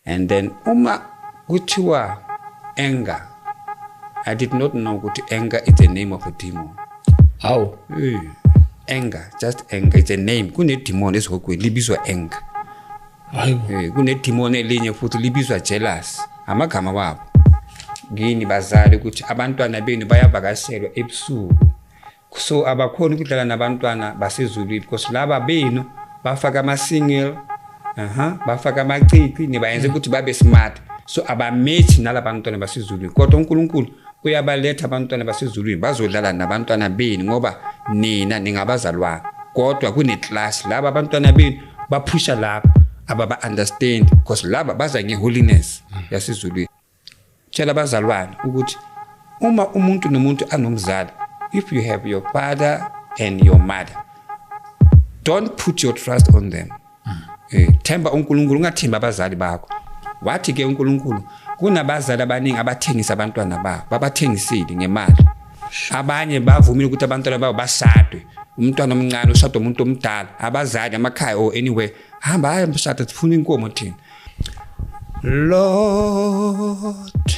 And then kuthiwa anger, I did not know that anger is the name of a demon. How? Anger, just anger, it's a name. Kune demon esihokweni libizwa anger. Kune demon elinye futhi libizwa jealous. Amagama wabo. Ngini bazali ukuthi abantwana benu bayavakashelwa ebusuku. So abakhona ukudlala nabantwana basezulwini because laba benu bafaka ama-single, bafaka amacici nibayenze ukuthi babe smart. So abamethi nalabantwana basezulwini. Kodwa uNkulunkulu uyabaletha abantwana basezulwini bazodlala nabantwana benu ngoba nina ningabazalwane. Kodwa kune-class laba abantwana benu baphusha lapha ababa understand because laba baza ngeholiness yasezulwini. Tshela abazalwane ukuthi uma umuntu nomuntu anomzali, if you have your father and your mother, don't put your trust on them. Themba uNkulunkulu, ungathemba abazali bakho. Wathi ke uNkulunkulu kunabazali abaningi abathengisa abantwana babo, babathengisile ngemali. Abanye bavumile ukuthi abantwana babo bashadwe. Umntwana omncane ushadwe umuntu omdala, abazali amakhaya or anywhere hamba ayamshada sifuna inkomo thina. Lord,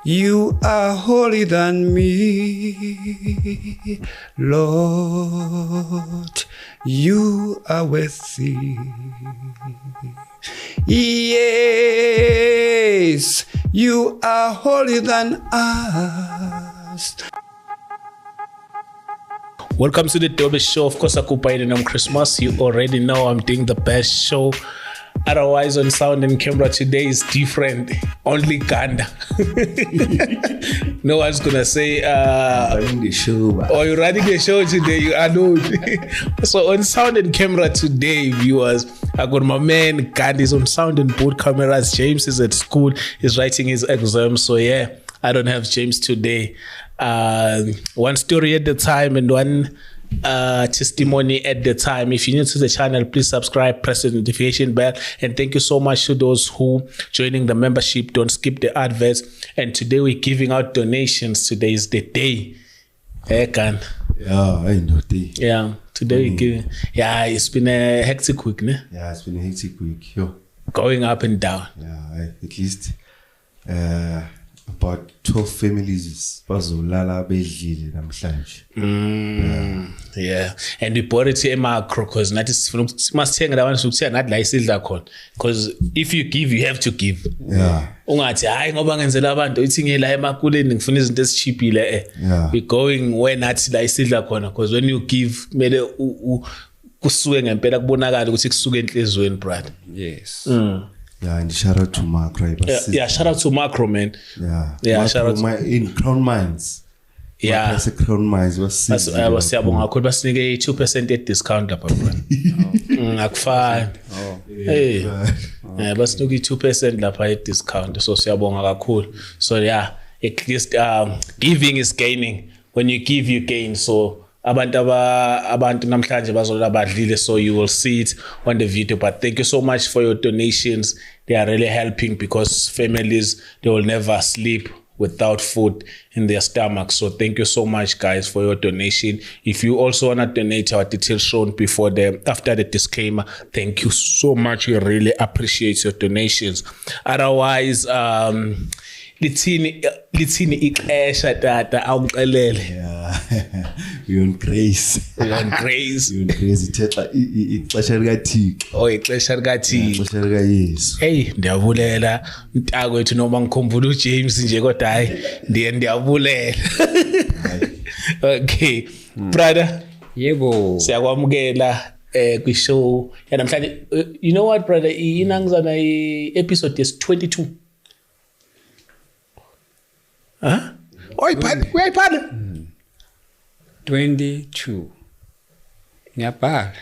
you are holy than me. Lord, you are worthy. Yes, you are holy than us. Welcome to the Dobe Show. Of course, I'm Christmas. You already know I'm doing the best show. Otherwise, on sound and camera today is different. Only Ganda. No one's gonna say, running the show. Oh, you're running the show today. You are no. So on sound and camera today, viewers, I got my man Gandhi is on sound and both cameras. James is at school. He's writing his exam. So yeah, I don't have James today. One story at the time and one testimony at the time. If you're new to the channel, please subscribe, press the notification bell, and thank you so much to those who joining the membership. Don't skip the adverts. And today we're giving out donations. Today is the day. Yeah, I know day. Yeah, today we're giving. Yeah, it's been a hectic week, ne? Yeah, it's been a hectic week. Yo. Going up and down. Yeah, at least about 12 families bazolala bedlile namhlanje. Yeah, and we bought it to macro because that is must thenga labantu ukuthenga ngathi la isidla khona, because if you give you have to give. Yeah, ungathi hayi ngoba ngenzela abantu ithi ngela emakuleni ngifuna izinto ezicheapile we going where nathi la isidla khona, because when you give mele kusuke ngempela kubonakala ukuthi kusuke enhlizweni, brother. Yes. Yeah, and shout out to Macro. Yeah, shout out to Macro, man. Yeah, shout out to in Crown Mines. Yeah, that's a Crown Mines. Siyabonga kakhulu basinike 2% discount lapha, bro. Akufani. Hey. Yeah, basinike 2% lapha discount. So siyabonga kakhulu. So yeah, at least giving is gaining. When you give, you gain. So abantu namhlanje bazola badlile, so you will see it on the video. But thank you so much for your donations. They are really helping, because families, they will never sleep without food in their stomach. So thank you so much, guys, for your donation. If you also want to donate, our details shown after the disclaimer. Thank you so much. We really appreciate your donations. Otherwise, lithini ixesha tata awuxelele. Yeah, we on grace ithetha ixesha likaThixo. Ixesha likaThixo. Ixesha likaYesu. Hey, ndiyabulela mntaka wethu noma ngikhumbula uJames nje, kodwa hayi ndiyabulela. Okay, brother. Yebo. Siyakwamukela kwishow namhlanje. You know what, brother, inangizana episode is 22. Uyayiphala? 22. Ngiyabhala.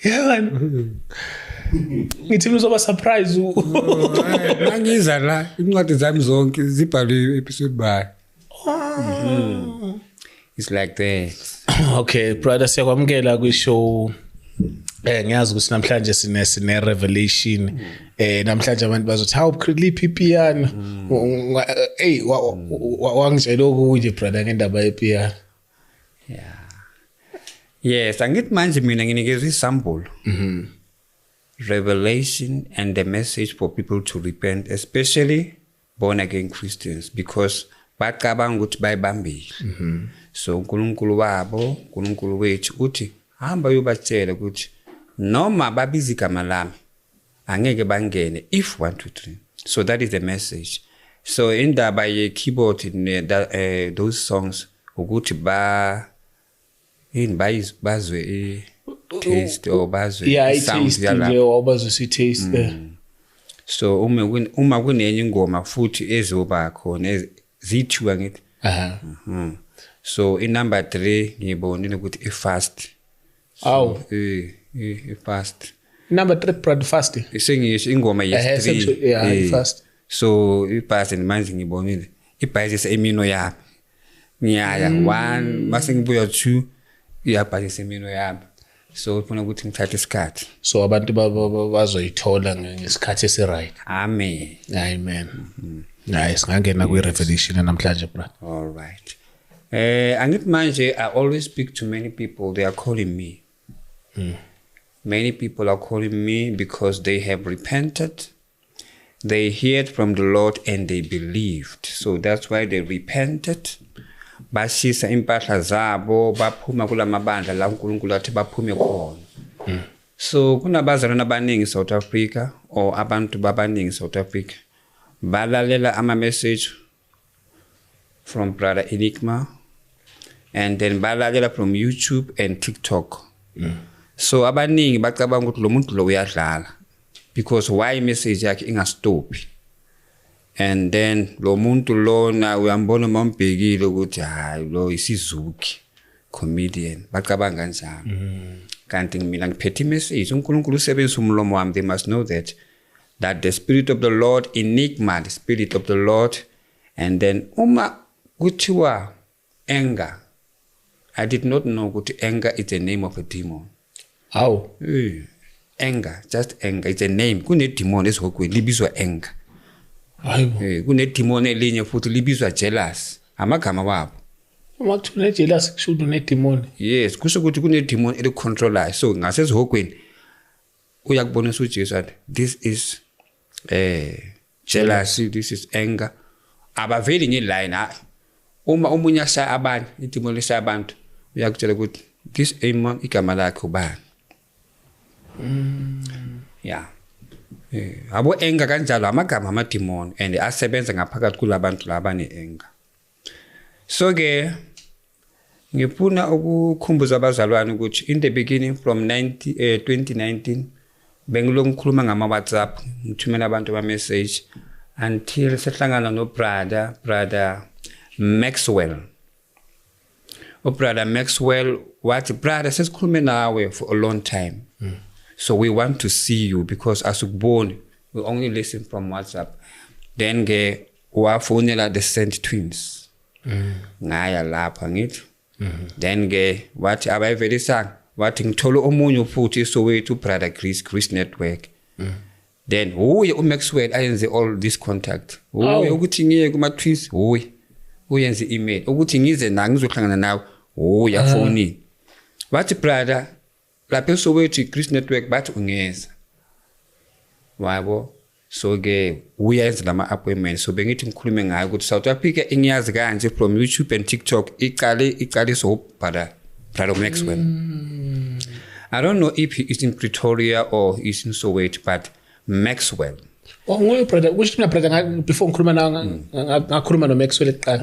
Yeah, man. Ngithi uzoba surprise. Mangiza la incwadi zami zonke zibhalwe episode by. It's like that. Okay, brother, siyakwamukela kwishow. Ngiyazi ukuthi namhlanje sine revelation. Namhlanje abantu bazothi how clip ipiano. Hey, wangitshela ukuthi brother ngendaba yepiano. Yeah. Yes, angithi manje mina nginikeza isample. revelation and the message for people to repent, especially born again Christians, because bacabanga ukuthi bayibambile. So uNkulunkulu wabo, uNkulunkulu wethu uthi hamba uyobatshela ukuthi noma babiza igama lami angeke bangene if 1 2 3. So that is the message. So indaba ye keyboard in those songs ukuthi bazwe taste or bazwe sound yalapho bazwe taste. So uma kunenye ingoma futhi ezoba khona zithiwa ngithi so in number 3 ngibonile ukuthi ifast. Fast. Number 3 brother fast. Isengisho ingoma yes3. Fast. So ifast manje ngibonile ibhayizisa emino yami. Ngiyaya 1 mase ngibuya 2 iyabhayizisa emino yami. So ufuna ukuthi ngithathe isikhathi. So abantu bazoyithola ngesikhathi esiright. Amen. Nice. Ngangena kwi revelation namhlanje brother. All right. Angithi manje I always speak to many people. They are calling me. Many people are calling me because they have repented. They heard from the Lord and they believed. So that's why they repented. Bashisa impahla zabo baphuma kula mabandla la uNkulunkulu athi baphume khona. So kunabazalwana abaningi South Africa or abantu babaningi South Africa balalela ama message from Brother Enigma and then balalela from YouTube and TikTok. So abaningi bacabanga ukuthi lo muntu lo uyadlala because why message yakhe ingastopi. And then lo muntu lona uyambona mambhekile ukuthi hayi lo isizuki comedian bacabanga kanjalo. Kanti mina ngiphethe message uNkulunkulu usebenzisa umlomo wami. They must know that the spirit of the Lord, Enigma, the spirit of the Lord. And then uma kuthiwa anger, I did not know ukuthi anger is the name of a demon. How? Anger, just anger, it's a name. Kune demon esihokweni libizwa anger. Hayibo. Kune demon elinye futhi libizwa jealous. Amagama wabo. Uma kuthule jealous kusho ne demon. Yes, kusho ukuthi kune demon elicontrolayo. So ngasezihokweni uyakubonisa uJesu athi this is jealousy, this is anger. Abaveli ngeline uma umunye ashaya abantu, idemon leshaya abantu uyakutshela ukuthi this demon igama lakhe ubani. Yeah. Abo anger kanjalo amagama amademon and asebenza ngaphakathi kulabantu labane anger. So ke ngifuna ukukhumbuza abazalwane ukuthi in the beginning from 2019 bengilokukhuluma ngama WhatsApp ngithumela abantu ba message until sehlangana no brother Maxwell. Brother Maxwell wathi brother sesikhulume nawe for a long time. So we want to see you because asukuboni we only listen from WhatsApp. Then ke wafonela the Saint Twins. Ngaya lapha ngithi. Then ke wathi abayivelisanga wathi ngithola omunye futhi Soweto brother Chris Network. Then uye uMaxwell ayenze all this contact. Uye ukuthi ngiye kuma Twins uyenze email ukuthi ngize na ngizohlangana nawe yafoni. Wathi brother lapho Soweto Chris Network bathi ungeza. Wabo so ke uyenza lama appointments. So bengithi ngikhulume ngayo ukuthi South Africa engiyazi kanje from YouTube and TikTok iqale so brother Maxwell. I don't know if he is in Pretoria or he's in Soweto, but Maxwell. Ngoye brother, which mina brother before ngikhuluma ngakhuluma no Maxwell eqala.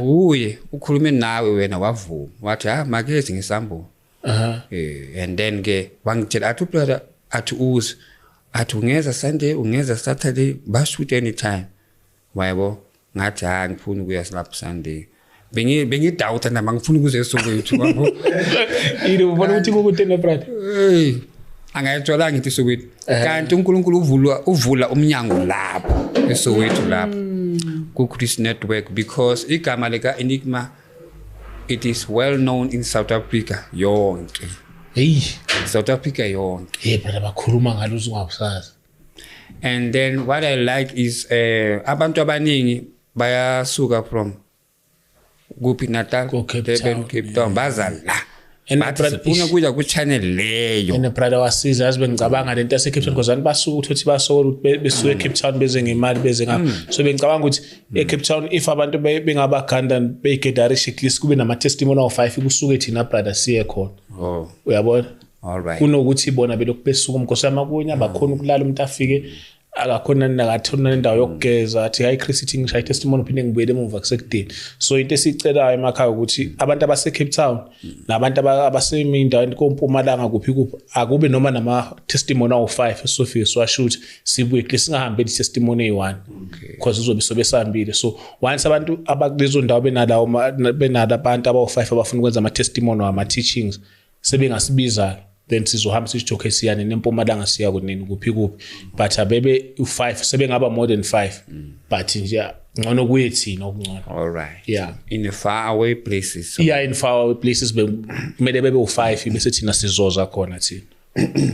Ukhulume nawe wena wavuma. Wathi makezi ngisambo. And then ke wangitshela athi brother athi uze athi ungeza Sunday ungeza Saturday bashoot anytime. Wayebo ngathi ngifuna ukuya lapho Sunday. Bengidoubt na mangifuna ukuze eSoweto wabo. Yini ubona ukuthi kukuthena brother? Angayithola ngithi Soweto. Kanti uNkulunkulu uvula umnyango lapho eSoweto lapho ku Chris Network because igama leka Enigma it is well known in South Africa yonke. South Africa yonke. Brother bakhuluma ngalo uzungabusazi. And then what I like is abantu abaningi bayasuka from Gupi Natal, Cape Town, baza la And bathi sifuna kuya ku channel leyo and brother wasiza yazi bengicabanga lento yase Cape Town because abantu basuka ukuthi basokola ukuthi besuke Cape Town beze ngemali beze ngapha so bengicabanga ukuthi eCape Town if abantu bengabaganda beyigedarisha at kube nama testimony awu5 kusuke thina brother siye khona uyabona all right kunokuthi bona belokhu besuka umnkosi yamakunya bakhona ukulala umuntu afike akakhona nakathona indawo yokugeza athi hayi Chris ithi ngishaya testimony phinde ngibuyele emuva kusekudeni so into esicelayo emakhaya ukuthi abantu abase Cape Town nabantu abasemindaweni kompumalanga kuphi akube noma nama testimony awu5 esofike swashoot sibuye singahambe le testimony eyi1 because uzobe sobesambile so once abantu abakulezo ndawo benala abantu abawu5 abafuna ukwenza ama testimony ama teachings sebengasibiza then sizohamba sijoke siyane nempumalanga siya kunini kuphi but abebe u5 sebengaba more than 5 but nje ngcono kuyethina okungcono all right yeah in the far away places so. Yeah in far away places kumele bebe u5 bese thina sizoza khona thina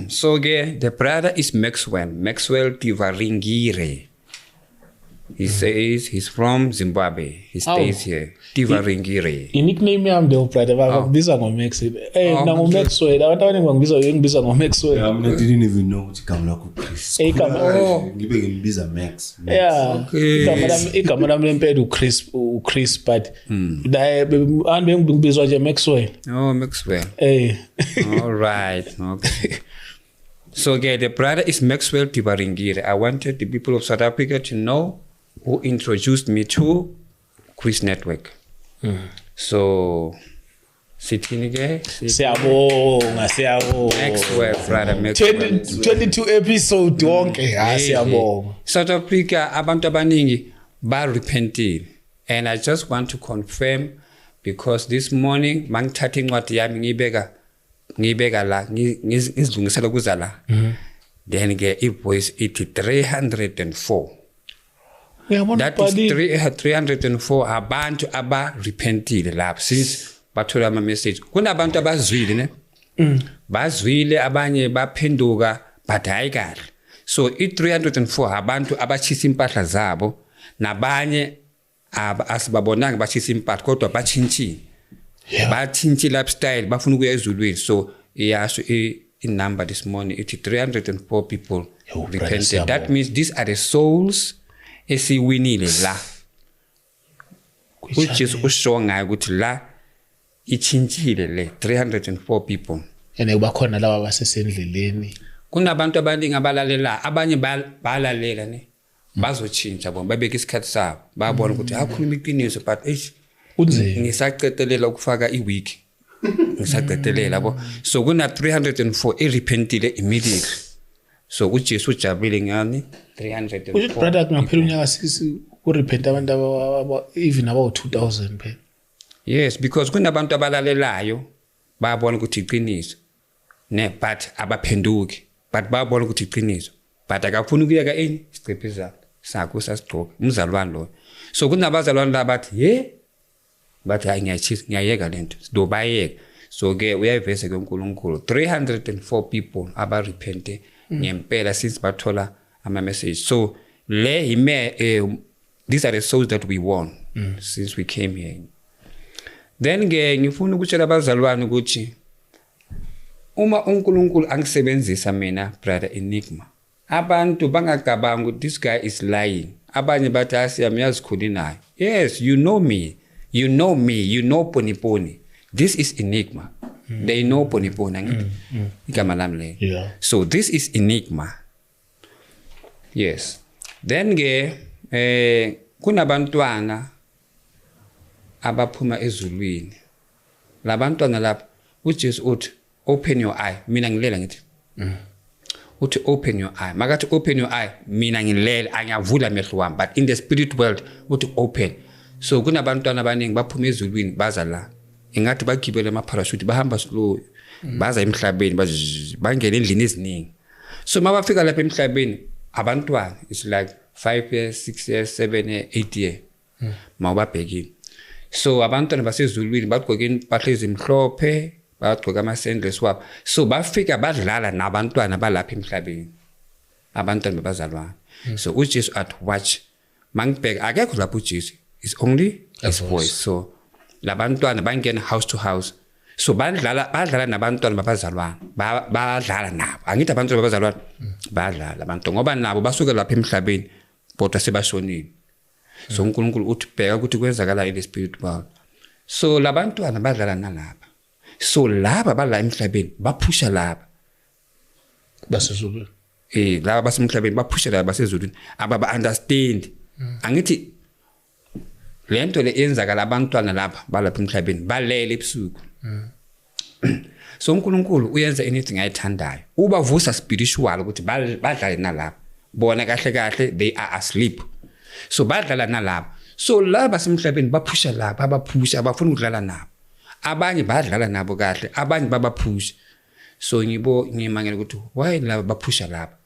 so the brother is Maxwell Tivaringire. He says he's from Zimbabwe. He stays here. Tivaringire. Nickname yami the brother bakubiza ngoMax. Nango Maxwell. Abantu abaningi bangibiza ngoMaxwell. Yeah, I didn't even know ukuthi igama lakho Chris. Ngibe ngimbiza Max. Yeah. Igama lami lempela uChris but la ngibizwa nje Maxwell. Oh Maxwell. All right. Okay. So the brother is Maxwell Tivaringire. I wanted the people of South Africa to know who introduced me to Chris Network. So, sithini ke? Siyabonga. Maxwell, brother Maxwell. 22 episode wonke. Siyabonga. South Africa abantu abaningi ba repentile. And I just want to confirm because this morning mangithatha incwadi yami ngibeka la ngizilungisela kuzala then ke ivoice ithi 304 that is 304 abantu aba repentile lapho since bathola ama message kunabantu abazwile ne bazwile abanye baphenduka but hayi kahle so i304 abantu abachisa impahla zabo nabanye asibabonanga bachisa impahla kodwa bachintshile bathinthi lifestyle bafuna ukuya ezulwini so iyasho in number this morning it's 304 people repented. That means these are the souls esiwinile la which is ushonga ukuthi la ichinchile le 304 people ene bakhona laba basesendleleni kunabantu abaningi abalalela abanye balalela ne bazochinja bona babeka isikhathi sabo babona ukuthi akhuluma iqiniso but ngisaqedelela ukufaka iweek ngisaqedelela yabo so kuna 304 irepentile immediately so uJesu ujabule ngani 304 uthi brother ngaphela unyaka sisi kurepent abantu even about 2000 phela yes because kunabantu abalalelayo bayabona ukuthi iqiniso ne but abaphenduki but bayabona ukuthi iqiniso but akafuni ukuyeka isicephe sakho sasigqoka umzalwane lo so kunabazalwane labathi bathi ngiyayeka lento sidobayeka so ke uyayiveza ke uNkulunkulu 304 people aba repente ngempela since bathola ama message so these are the souls that we won since we came here. Then ngifuna ukutshela abazalwane ukuthi uma uNkulunkulu angisebenzisa mina brother Enigma abantu bangacabanga ukuthi this guy is lying abanye bathi asiyamiyazi khuli nayo yes you know me you know Poniponi this is Enigma they know Poniponi ngithi igama lami le so this is Enigma yes then kunabantwana abaphuma ezulwini labantwana lapha uJesu uthi open your eye mina ngilela ngithi uthi open your eye makathi open your eye mina ngilela angiyavula amehlo wami but in the spirit world uthi open so kunabantwana abaningi baphuma ezulwini baza la ingathi bagibele ama parachute bahamba slow baza emhlabeni bangena endlini eziningi so mabafika lapha emhlabeni abantwana it's like 5 years 6 years 7 years 8 years mawubabhekile so abantwana basezulwini bagqoka impahla ezimhlophe bagqoka ama-sandals wabo so bafika badlala nabantwana balapha emhlabeni abantwana babazalwana so uJesu athi watch mangibheka akekho lapho uJesu is only his voice so labantwana bangena house to house so badlala nabantwana babazalwane badlala nabo angithi abantwana babazalwane badlala abantu ngoba nabo basuke lapha emhlabeni kodwa sebashonile so uNkulunkulu uthi bheka ukuthi kwenzakala in the spirit world so labantwana badlala nalapha so laba bala emhlabeni baphusha laba basezulwini laba basemhlabeni baphusha laba basezulwini ababa understand angithi lento le yenzakala abantwana lapha balapha emhlabeni balele ebusuku so uNkulunkulu uyenza anything ayithandayo ubavusa spiritual ukuthi badlale nalapha bona kahle they are asleep so badlala nalapha so laba semhlabeni baphusha lapha abaphusha abafuna ukudlala nabo abanye badlala nabo kahle abanye babaphusha so ngimangela ukuthi why laba baphusha lapha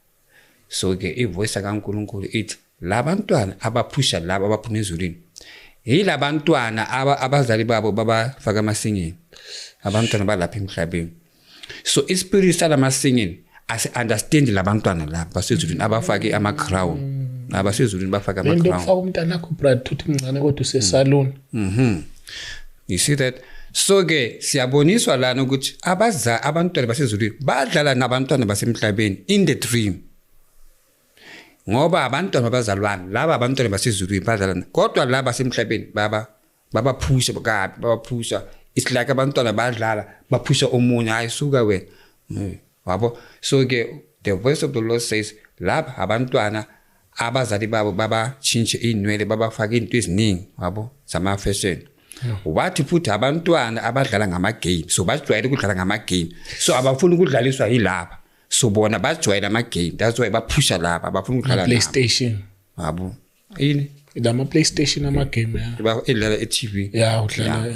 so ke ivoice kaNkulunkulu ithi labantwana abaphusha laba abaphuma ezulwini yilabantwana abazali babo babafaka amasingeni abantwana balapha emhlabeni so ispirit salamasingeni asi understand labantwana lapha basezulwini abafake ama crown abasezulwini bafaka ama crown lento ufaka umntana wakho brad uthi mncane kodwa usesalon you see that so ke siyaboniswa lana ukuthi abantwana basezulwini badlala nabantwana basemhlabeni in the dream ngoba abantwana bazalwane laba abantwana basezulwini badlala kodwa laba basemhlabeni babaphusha kabi babaphusha it's like abantwana badlala baphusha omunye ayisuka wena wabo so ke the voice of the Lord says laba abantwana abazali babo babachinje inwele babafaka into eziningi wabo zama fashion wathi futhi abantwana abadlala ngama game so bajwayele ukudlala ngama game so abafuni ukudlaliswa yilapha so bona bajwayele ama game that's why baphusha lapha abafuna ukudlala PlayStation wabo ini ama PlayStation ama game idlala e-TV udlala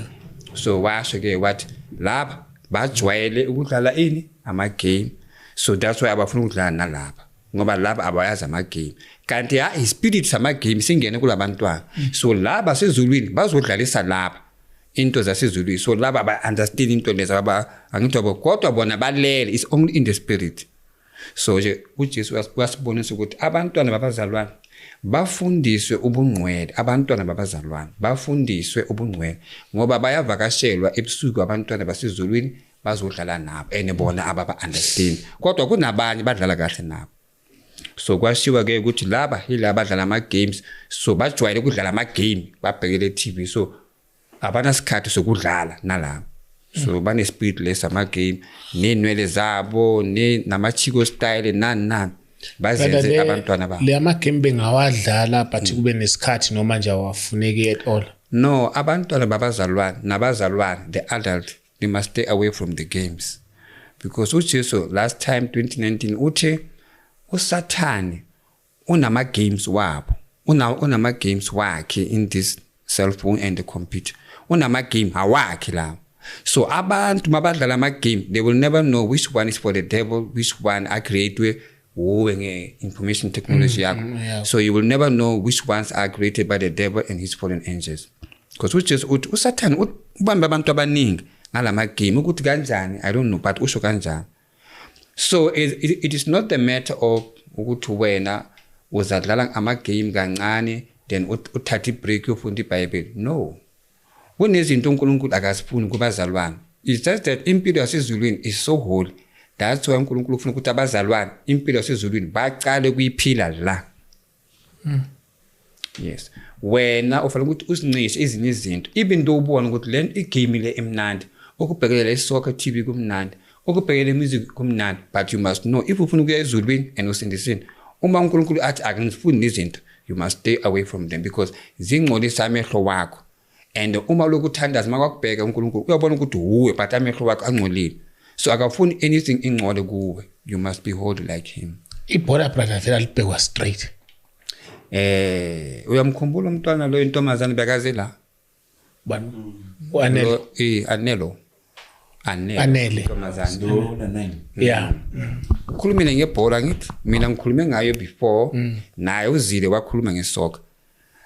so washo ke wathi lapha bajwayele ukudlala ini ama game so that's why abafuna ukudlala nalapha ngoba laba abayazi ama game kanti ispirit sama game singene kulabantwana so laba sezulwini bazodlalisa lapha into zasezulwini so laba ba understand into lezi angithi kodwa bona balele is only in the spirit so nje uJesu wasibonisa ukuthi abantwana babazalwane bafundiswe ubungcwele abantwana babazalwane bafundiswe ubungcwele ngoba bayavakashelwa ebusuku abantwana basezulwini bazodlala nabo enebona ababa understand kodwa kunabanye badlala kahle nabo so kwashiwa ke ukuthi laba yilaba badlala ama games so bajwayele ukudlala ama game babhekele TV so abana sikhathi sokudlala nalabo so bane spirit less ama game nenwele zabo namachiko style nani bazenze abantwana ba le ama game bengawadlala but kube nesikhathi noma nje awafuneki at all no abantwana babazalwane nabazalwane the adult they must stay away from the games because uJesu last time 2019 uthi uSathane unama games wabo unama games wakhe in this cell phone and the computer unama game awakhe la so abantu mabadlala ama game they will never know which one is for the devil which one are created nge information technology yakho so you will never know which ones are created by the devil and his fallen angels because uSathane ubamba abantu abaningi ngalama game ukuthi kanjani I don't know but usho kanjani so it is not the matter of ukuthi wena uzadlala ama game kancane then uthatha ibreak ufunda iBhayibheli no kunezinto uNkulunkulu akasifuni kubazalwane it's just that impilo yasezulwini is so holy that's why uNkulunkulu ufuna ukuthi abazalwane impilo yasezulwini baqale kuyiphila la yes wena ufuna ukuthi usincishe ezinye izinto even though ubona ukuthi le igame le emnandi ukubhekelela isoccer TV kumnandi ukubhekelela music kumnandi but you must know if ufuna ukuya ezulwini and usindisini uma uNkulunkulu athi akangifuni izinto you must stay away from them because zingcolisa amehlo wakho and uma lokuthandaza makakubheka uNkulunkulu uyabona ukuthi uwe but amehlo wakho angcolile so akafuni anything ingcole kuwe you must be holy like him ibhola brother vela libhekwa straight uyamkhumbula umntwana lo intombazane bekaze la Anele intombazane yeah ukhulumile ngebhola ngithi mina ngikhulume ngayo before naye uzile wakhuluma ngesoka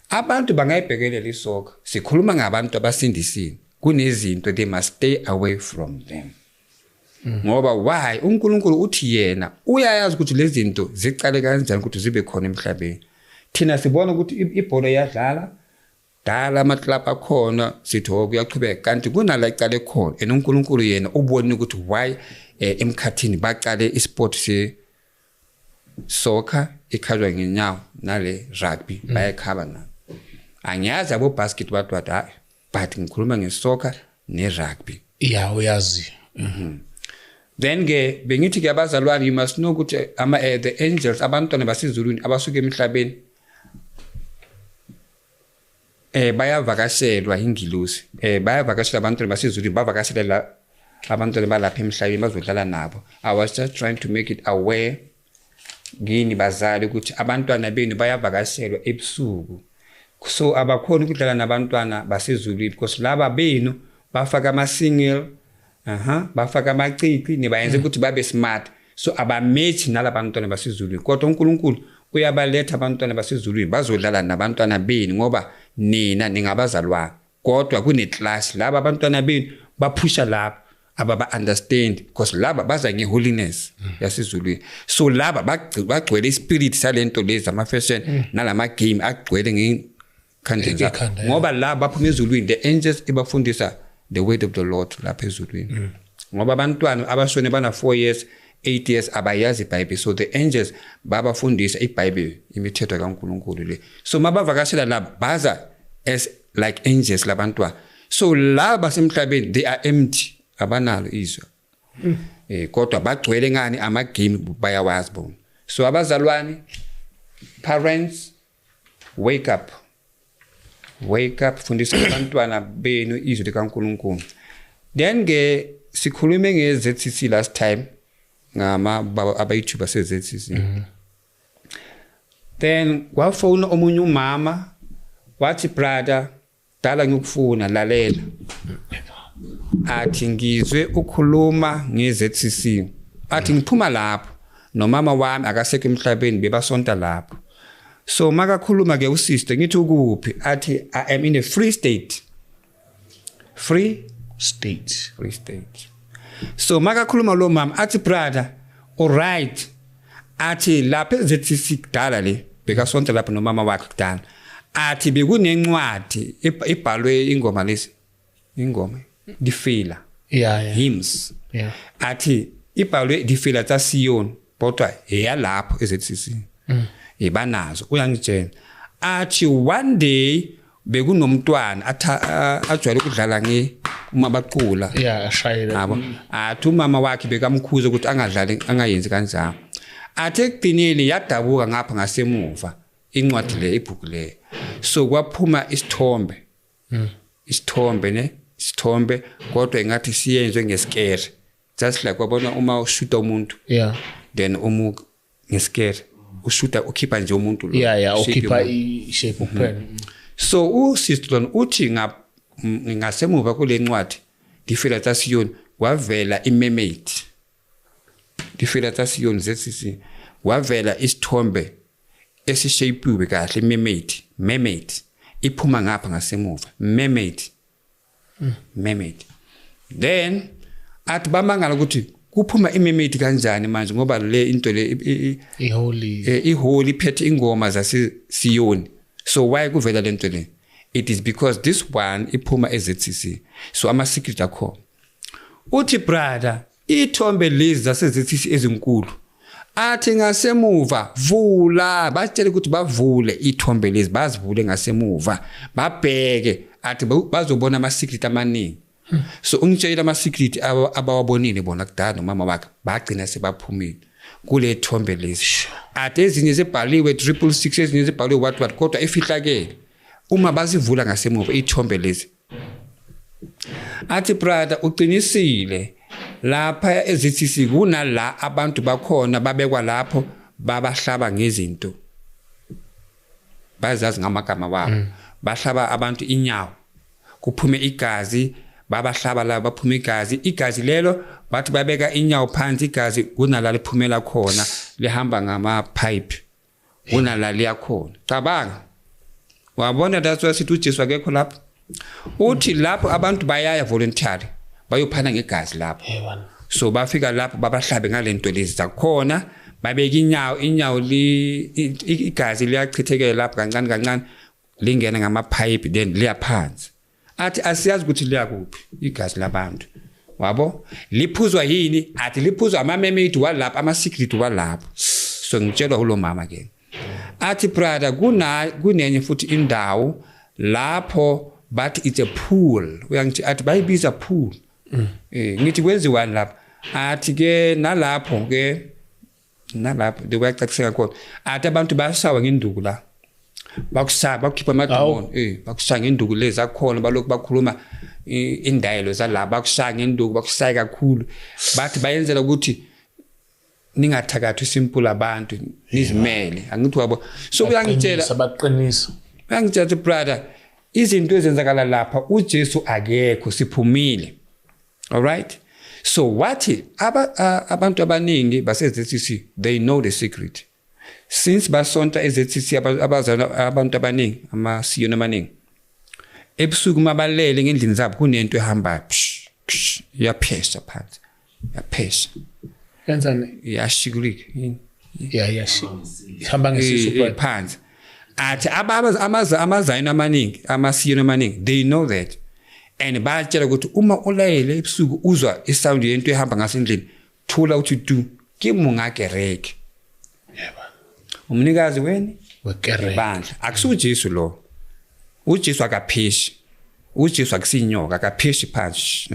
abantu bangayibhekelela isoka sikhuluma ngabantu abasindisini kunezinto they must stay away from them ngoba why uNkulunkulu uthi yena uyayazi ukuthi lezi zinto zicale kanjani ukuthi zibe khona emhlabeni thina sibona ukuthi ibhola iyadlala dala amaklapa khona sithi kuyaqhubeka kanti kunala icala khona uNkulunkulu yena ubone ukuthi why emkhathini baqale isport se soccer ikhajwa ngenyawo nale rugby bayakhaba na angiyazi abo basket badwa but ngikhuluma ngesoccer ne rugby uyazi then ke bengithi ke abazalwane you must know ukuthi the angels abantwana basezulwini abasuka emhlabeni bayavakashelwa ingilosi bayavakashela abantwana basezulwini bavakashela abantwana balapha emhlabeni bazodlala nabo. I was just trying to make it aware ngini bazali ukuthi abantwana benu bayavakashelwa ebusuku, so abakhona ukudlala nabantwana basezulwini because laba benu bafaka ama-single bafaka amacici nibayenze ukuthi babe smart, so abamethi nalabantwana basezulwini. Kodwa uNkulunkulu uyabaletha abantwana basezulwini bazodlala nabantwana benu ngoba nina ningabazalwane, kodwa kuneclass laba abantwana benu baphusha lapha ababa understand because laba baza ngeholiness yasezulwini, so laba bagcwele ispirit salento lezi ama-fashion nalama game agcwele ngekhandela ngoba laba baphuma ezulwini the angels ibafundisa the word of the Lord lapha ezulwini. Ngoba abantwana abashone bana 4 years 8 years abayazi iBhayibheli, so the angels babafundisa iBhayibheli imithetho kaNkulunkulu le, so mabavakashela laba baza as like angels labantwana, so laba semhlabeni they are empty abanalo izwe kodwa bagcwele ngani ama-game bayawazi bona. So abazalwane, parents, wake up fundisa abantwana benu izwi likaNkulunkulu. Then ke sikhulume nge-ZCC last time aba-YouTube base-ZCC. Then kwafona omunye umama wathi brother dala ngikufuna lalela, athi ngizwe ukhuluma nge-ZCC, athi ngiphuma lapho nomama wami akasekho emhlabeni bebasonta lapho, so makakhuluma ke usister ngithi ukuphi, athi I am in a free state. So makakhuluma lo mama athi brother alright, athi lapha eZCC kudala le bekasonta lapho nomama wakhe kudala, athi bekunencwadi ibhalwe ingoma lesi ingoma difila hymns athi ibhalwe difila tsa Sion kodwa eyalapho eZCC ibanazo. Uyangitshela athi one day bekunomntwana ajwayele ukudlala uma baqula ashayela athi umama wakhe bekamkhuza ukuthi angadlali angayenzi kanjalo, athi ekugcineni yadabuka ngapha ngasemuva incwadi le ibhuku le, so kwaphuma isithombe kodwa engathi siyenzwe ngesikere, just like wabona uma ushuta umuntu then ngesikere ushuta ukhipha nje umuntu lo ukhipha i-shape kuphela. So usister uthi ngasemuva kule ncwadi difila tsa Sion wavela imermaid, difila tsa Sion ZCC wavela isithombe esishapewe kahle mermaid iphuma ngapha ngasemuva mermaid. Then athi bamangala ukuthi kuphuma imermaid kanjani manje ngoba le into le iholy phethe ingoma zaseSiyoni, so why kuvela lento le? It is because this one iphuma eZCC, so ama secret akho. Uthi brother ithombe lezi zaseZCC ezinkulu athi ngasemuva vula, batshela ukuthi bavule ithombe lezi bazivule ngasemuva babheke, athi bazobona ama secret amaningi. So ungitshela ama secret abawabonile bona kudala nomama wakhe bagcina sebaphumile kule thombe lezi, athi ezinye zebhaliwe 666 ezinye zebhaliwe what kodwa efihlakele uma bazivula ngasemuva ithombe lezi. Athi brother uqinisile lapha eZCC kunala abantu bakhona babekwa lapho babahlaba ngezinto bazazi ngamagama wabo, bahlaba abantu inyawo kuphume igazi, babahlaba la baphume igazi lelo bathi babeka inyawo phansi, igazi kunala liphumela khona lihamba ngama pipe kunala liyakhona. Cabanga wabona that's why sithi uJesu akekho lapho, uthi lapho abantu bayaya voluntary bayophana ngegazi lapho, so bafika lapho babahlabe ngalento lezi zakhona babeka inyawo igazi liyachithekela lapho kancane lingena ngamapipe then liya phansi athi asiyazi ukuthi liya kuphi igazi labantu wabo liphuzwa yini athi liphuzwa amamemedi walapha ama-secret walapho so ngitshelwa ulo mama ke athi brother kunenye futhi indawo lapho but it's a pool uyangithi athi bayibiza pool ngithi kwenziwani lapha athi ke nalapho kuyacaciseka khona athi abantu basawa ngenduku la bakukhipha amadimoni bakushaya ngenduku lezi akhona balokhu bakhuluma indayelo zalapha bakushaya ngenduku bakushaya kakhulu bathi bayenzela ukuthi ningathakathi simple abantu nizimele angithi wabo so uyangitshela sabaqinisa uyangitshela brother izinto ezenzakala lapha uJesu akekho siphumile all right so wathi abantu abaningi baseZCC they know the secret since basonta eZCC abazana abantu abaningi amasiyona amaningi ebusuku mabalele ngendlini zabo kunento ehamba yaphesha phansi yaphesha yenzani yashikulika ihamba ngesisu phansi athi amazayina amaningi amasiyona amaningi they know that and bayatshela ukuthi uma ulayele ebusuku uzwa isound yento ehamba ngasendlini thula uthi du kimungakereke yebo umnikazi weni wekereke bandla akusuJesu lo uJesu akapheshi uJesu akusinyoka akapheshi phansi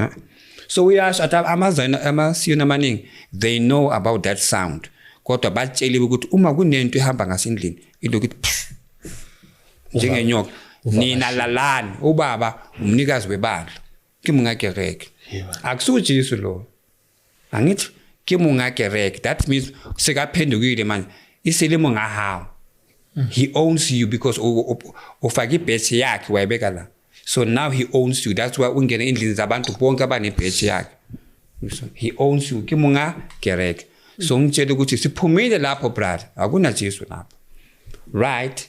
so uyasho athi amazayina amasiyona amaningi they know about that sound kodwa batsheliwe ukuthi uma kunento ehamba ngasendlini ilokuthi njengenyoka nina lalani ubaba umnikazi webandla kimungakereke akusuJesu lo angithi kimungakereke that means sekaphendukile manje iselimo ngahawo he owns you because ufake ibhethi yakhe wayibeka la so now he owns you that's why ungena endlini zabantu bonke abanebhethi yakhe he owns you kimungakereke so ngitshela ukuthi siphumile lapho brother akuna Jesu lapho right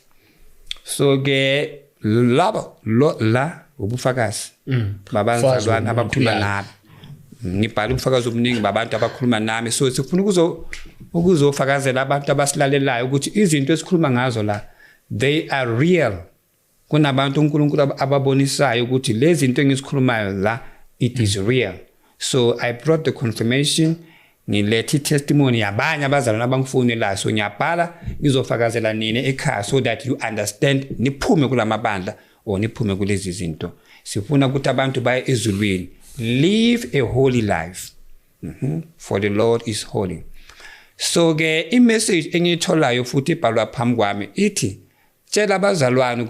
so ke la ubufakazi babazalwane abakhuluma nami ngibhala ubufakazi obuningi babantu abakhuluma nami so sifuna ukuzofakazela abantu abasilalelayo ukuthi izinto esikhuluma ngazo la they are real kunabantu uNkulunkulu ababonisayo ukuthi lezi zinto engisikhulumayo la it is real so I brought the confirmation ngilethe testimony yabanye abazalwane abangifonela so ngiyabhala ngizofakazela nini ekhaya so that you understand niphume kulamabandla or niphume kulezi zinto sifuna ukuthi abantu baye ezulwini live a holy life for the Lord is holy so ke imessage engitholayo futhi ibhalwa phambi kwami ithi tshela abazalwane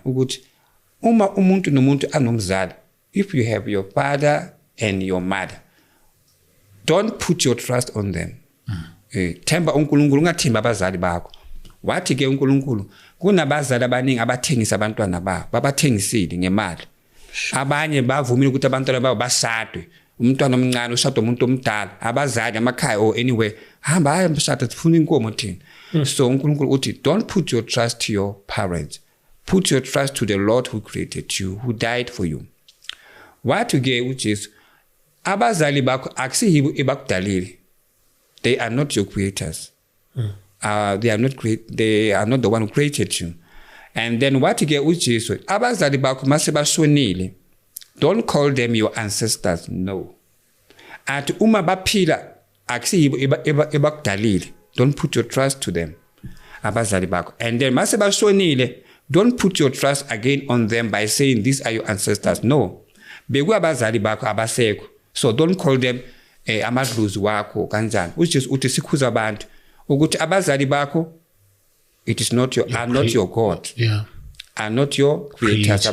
ukuthi uma umuntu nomuntu anomzali if you have your father and your mother don't put your trust on them themba uNkulunkulu ungathemba abazali bakho wathi ke uNkulunkulu kunabazali abaningi abathengisa abantwana babo babathengisile ngemali abanye bavumile ukuthi abantwana babo bashadwe umntwana omncane ushadwe umuntu omdala abazali amakhaya or anyway hamba mshada sifuna inkomo thina so uNkulunkulu uthi don't put your trust to your parents put your trust to the Lord who created you who died for you wathi ke uJesu abazali bakho akusiyibo ebakudalile they are not your creators they are not the one who created you and then wathi ke uJesu abazali bakho mase bashonile don't call them your ancestors no athi uma baphila akusiyibo ebakudalile don't put your trust to them abazali bakho and then mase bashonile don't put your trust again on them by saying these are your ancestors no bekuyabazali bakho abasekho so don't call them amadluzi wakho kanjani uJesu uthi sikhuza abantu ukuthi abazali bakho it is not your are not your God are not your creators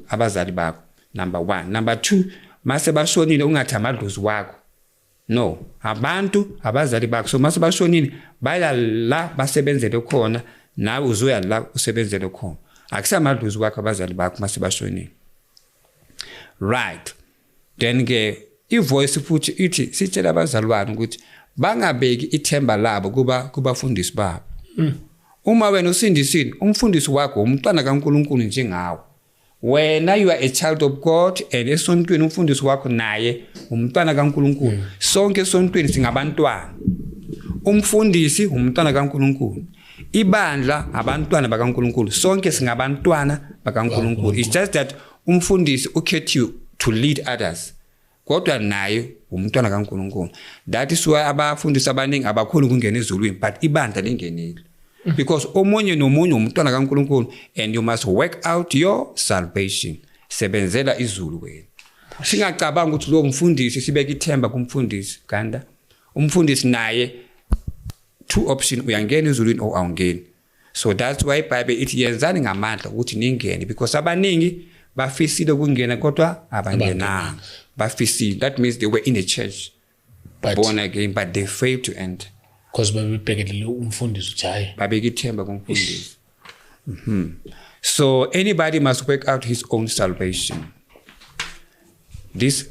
abazali bakho number 1 number 2 mase bashonile ungathi amadluzi wakho no abantu abazali bakho so mase bashonile baya la basebenzele khona nawe uzoya la usebenzele khona akusamadluzi wakho abazali bakho mase bashonile right then ke ivoice futhi ithi sitshela abazalwane ukuthi bangabeki ithemba labo kubafundisi babo uma wena usindisini umfundisi wakho umntwana kaNkulunkulu njengawe wena you are a child of God and esontweni umfundisi wakho naye umntwana kaNkulunkulu sonke esontweni singabantwana umfundisi umntwana kaNkulunkulu ibandla abantwana bakaNkulunkulu sonke singabantwana bakaNkulunkulu. It's just that umfundisi ukhethiwe to lead others kodwa naye umntwana kaNkulunkulu. That is why abafundisi abaningi abakhulu kungena ezulwini but ibandla lingenile because omunye nomunye umntwana kaNkulunkulu and you must work out your salvation. Sebenzela izulu wena. Singacabanga ukuthi lo mfundisi sibeka ithemba kumfundisi kanti umfundisi naye two options uyangena ezulwini or awungeni. So that's why Bible ithi yenzani ngamandla ukuthi ningene because abaningi bafisile ukungena kodwa abangenanga. Bafisile, that means they were in the church born again but they failed to enter because babebhekelele umfundisi ujaye babeka ithemba kumfundisi. So anybody must work out his own salvation. This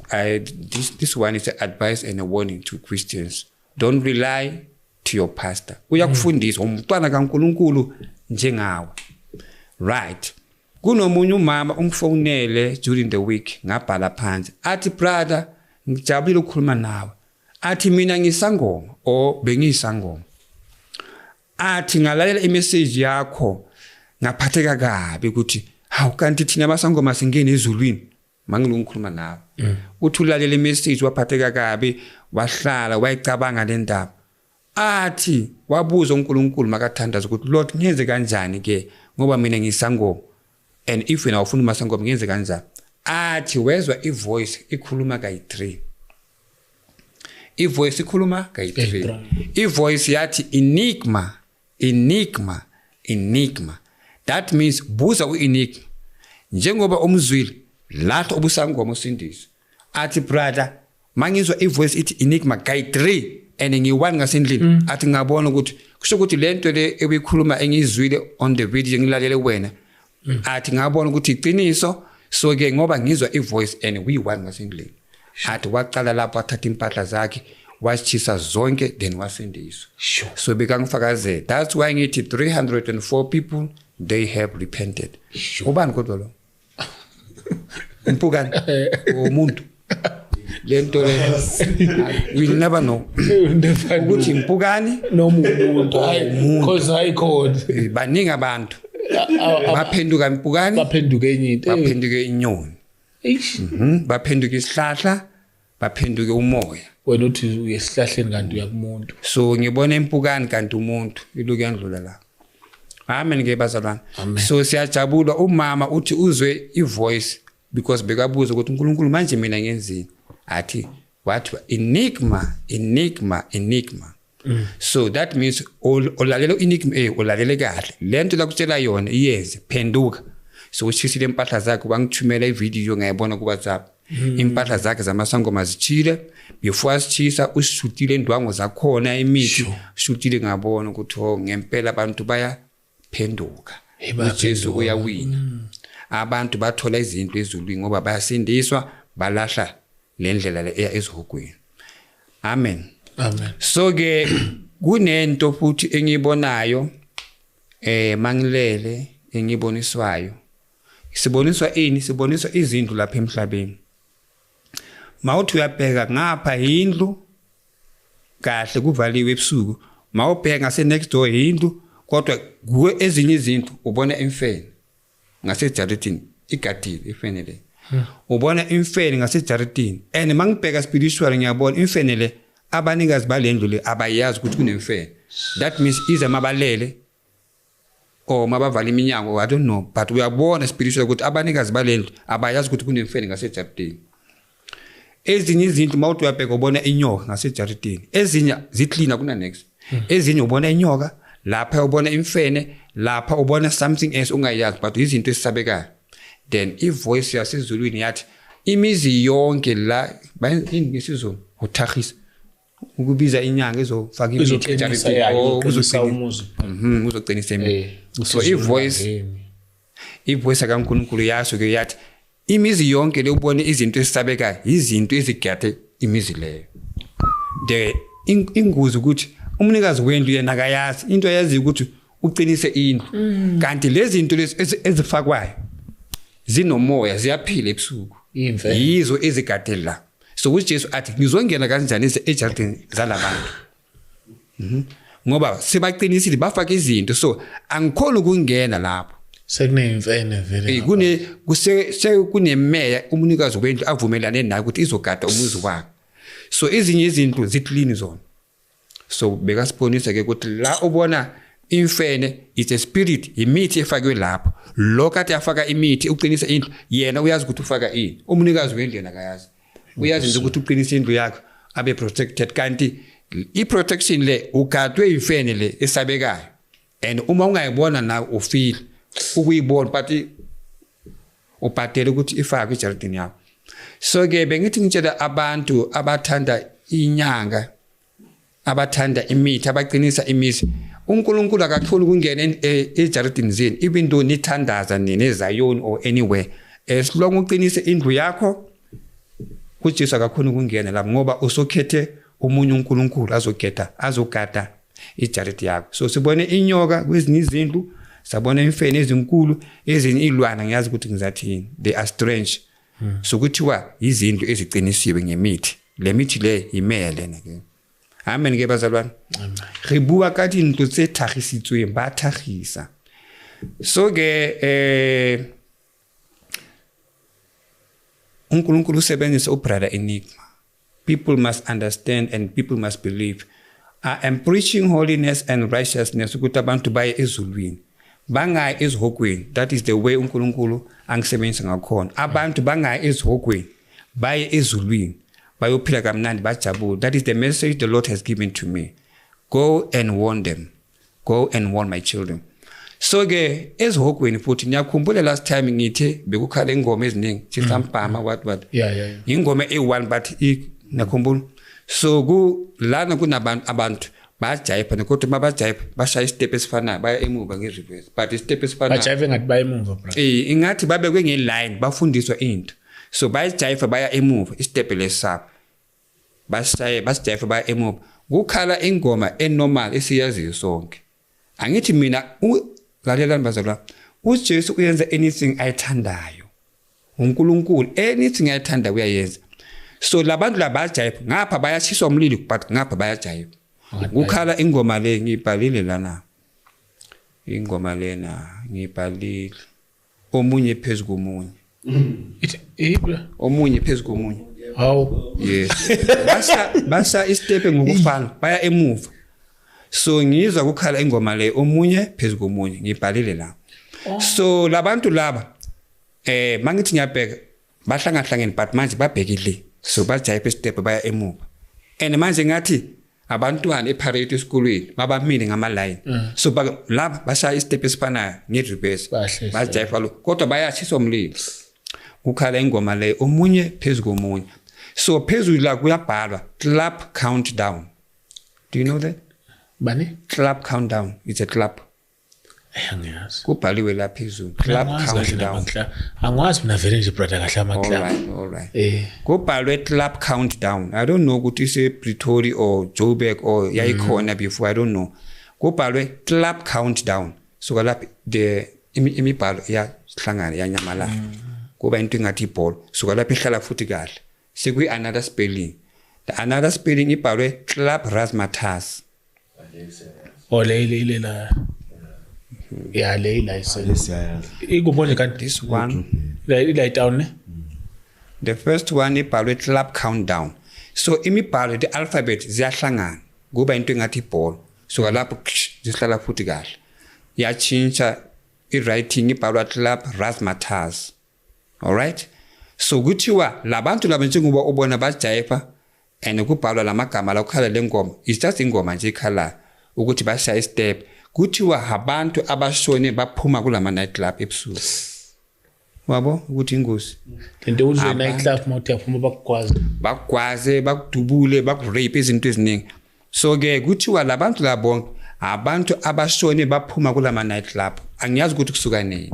one is an advice and a warning to Christians. Don't rely to your pastor. Uyakufundisa umntwana kaNkulunkulu njengawe. Right. Kunomunye umama umfonele during the week ngabhala phansi. Athi brother, ngijabulile ukukhuluma nawe. Athi mina ngisangoma or bengisangoma. Athi ngalalela imessage yakho ngaphatheka kabi ukuthi hawu kanti thina basangoma singene ezulwini. Mangilukhuluma nawe. Uthi ulalela imessage waphatheka kabi wahlala wayicabanga le ndaba. Athi wabuza uNkulunkulu makathandaza ukuthi Lord ngenze kanjani ke ngoba mina ngisangoma and if wena ufuna umasangoma ngenze kanjani. Athi wezwa ivoice ikhuluma kayi3. Ivoice ikhuluma kayi3. Ivoice yathi enigma. That means buza uenigma. Njengoba umzwili lathi obusangoma usindisi. Athi brother mangizwa ivoice ithi enigma kayi3 and ngiwani ngasendlini. Athi ngabona ukuthi kusho ukuthi lento le ebikhuluma engizwile on the video ngilalele wena. Athi ngabona ukuthi iqiniso so ke ngoba ngizwa ivoice and we-one ngasendlini. Athi waqala lapho athatha impahla zakhe wasichisa zonke then wasindiswa. So bekangifakazela. That's why ngithi 304 people they have repented. Ubani kodwa lo? Mpukani umuntu lento le we'll never know ukuthi mpukani nomuntu because I code baningi abantu baphenduka mpukani baphenduka enye into baphenduka inyoni baphenduka isihlahla baphenduka umoya wena uthi uyesihlahleni kanti uyakumuntu. So ngibona impukani kanti umuntu iluku yandlula la. Amen ke bazalwane. So siyajabula umama uthi uzwe ivoice because bekabuza ukuthi uNkulunkulu manje mina ngenzini. Athi what enigma. So that means olalelo enigma olalele kahle. Lento la kutshela yona iyeze phenduka. So ushisile impahla zakhe bangithumela ivideo ngayibona ku WhatsApp. Impahla zakhe zamasangoma zichile before asichisa usithutile indwango zakhona imithi ushutile ngabona ukuthi ngempela abantu baya phenduka. uJesu uyawina. Abantu bathola izinto ezulwini ngoba bayasindiswa balahla lendlela le eya ezihogweni. Amen. So ke kunento futhi engibonayo mangilele engiboniswayo. Siboniswa izindlu lapha emhlabeni. Mawuthi uyabheka ngapha indlu kahle kuvaliwe ebusuku. Mawubheka ngase next door indlu kodwa kuwe ezinye izindlu ubona imfene ngasejaridini igadile imfene le. Ubona imfene ngasejaridini and mangibheka spiritual ngiyabona imfene le abanikazi balendlu le abayazi ukuthi kunemfene. That means iza mabalele or mabavala iminyango I don't know but uyabona spiritual ukuthi abanikazi balendlu abayazi ukuthi kunemfene ngasejaridini. Ezinye izinto mawuthi uyabheka ubona inyoka ngasejaridini. Ezinye zicleaner kuna next. Ezinye ubona inyoka lapha ubona imfene lapha ubona something else ungayazi but izinto esisabekayo. Then ivoice yasezulwini yathi imizi yonke la ngesizulu uthahisa ukubiza inyanga ezofaka imithi ejaridini uzoqinisa imithi. So ivoice kaNkulunkulu yaso ke yathi imizi yonke le ubone izinto esisabekayo izinto ezigade imizi leyo. The inguzo ukuthi umnikazi wendlu yena akayazi into ayazi ukuthi uqinise indlu kanti lezi zinto lezi ezifakwayo zinomoya ziyaphila ebusuku yizo ezigadela. So uJesu athi ngizongena kanjani ejaridini zalabantu ngoba sebaqinisile bafaka izinto so angikhona ukungena lapho sekuneyimfene vele kunemeya umunikazi wendlu avumelane naye ukuthi izogada umuzi wakhe so ezinye izinto ziclean zona so bekasibonisa ke ukuthi la ubona imfene it's a spirit imithi efakwe lapho lokho afaka imithi uqinisa indlu yena uyazi ukuthi ufaka ini umunikazi wendlu yena akayazi uyazi ukuthi uqinisa indlu yakhe abe protected kanti i-protection le ugadwe imfene le esabekayo and uma ungayibona na ufeel ukuyibona but uphathele ukuthi ifake ejaridini yakho so ke bengithi ngitshela abantu abathanda inyanga abathanda imithi abaqinisa imizi uNkulunkulu akakhulu ukungena ejaridini zenu even though nithandaza neZion or anywhere as long uqinise indlu yakho uJesu akakhulu ukungena lapho ngoba usokhethe umunye uNkulunkulu azogada ijaridi yakho so sibone inyoka kwezinye izindlu sabona imfene ezinkulu ezinye ilwana ngiyazi ukuthi ngizathini they are strange so kuthiwa izindlu eziqinisiwe ngemithi le mithi le imeya lena ke amen ke bazalwane re bua ka dintlo tse thagisitsweng ba thagisa so ke uNkulunkulu usebenzisa ubrother Enigma people must understand and people must believe I am preaching holiness and righteousness ukuthi abantu baye ezulwini bangayi ezihogweni that is the way uNkulunkulu angisebenzisa ngakhona abantu bangayi ezihogweni baye ezulwini bayophila kamnandi bajabule that is the message the Lord has given to me go and warn them go and warn my children so ke ezihogweni futhi ngiyakhumbula last time ngithe bekukhala ingoma eziningi chisampama what yeah ingoma e1 but nakhumbula so lana kunabantu abantu bajayipa nokuthi mabajayipa bashaya istep esifanayo baya emuva ngereverse but istep esifanayo bajayipa ngathi baya emuva bro ingathi babekwe ngeline bafundiswa into so bajayipa baya emuva istep lesapha basijayipa baya emuva kukhala ingoma enormal esiyaziyo sonke angithi mina lalela bazalwa uJesu uyenza anything ayithandayo uNkulunkulu anything ayithanda uyayenza so labantu labajayipa ngapha bayashiswa umlilo but ngapha bayajayipa ukhala ingoma le ngibhalile lana ingoma lena ngibhalile omunye phezulu komunye omunye phezulu komunye hawo yes basa istep ngokufana baya emuva so ngizwa ukukhala ingoma le omunye phezulu komunye ngibhalile la so labantu laba mangithi ngiyabheka bahlangahlangene but manje babhekile so bajayipa step baya emuva and manje ngathi abantwana eParade esikolweni babamile ngama-line so laba bashaya istep esifanayo ngereverse bajayipa lo kodwa bayashiswa umlilo ukhala ingoma le omunye phezulu komunye so phezulu la kuyabhalwa clap countdown do you know that bani clap countdown it's a clap angiyazi kubhaliwe la phezulu clap countdown angwazi mina vele nje brother kahle ama-clap all right kubhalwe clap countdown I don't know ukuthi ise Pretoria or Joburg or yayikhona before I don't know kubhalwe clap countdown so lapha imibhalo yahlangana yanyamalala kuba into engathi ibhola so lapha ihlala futhi kahle sekuyi another spelling the another spelling ibhalwe clap razzmatazz olele la ya leila ikubone kanti this one la down ne the first one ibhalwe clap countdown so imibhalo the alphabet ziyahlangana kuba into engathi ibhola so lapho zihlala futhi kahle yachinja iwriting ibhalwa clap razzmatazz all right so kuthiwa labantu laba njengoba ubona bajayipa and kubhalwa lamagama la ukhala lengoma is just ingoma nje ikhala ukuthi bashaya step kuthiwa abantu abashone baphuma kulama night club ebusuku wabo ukuthi ingozi lento uzwe night club mawuthi yaphuma bakugwaze bakudubule bakurape izinto eziningi so ke kuthiwa labantu labonke abantu abashone baphuma kulama night club angiyazi ukuthi kusuka nini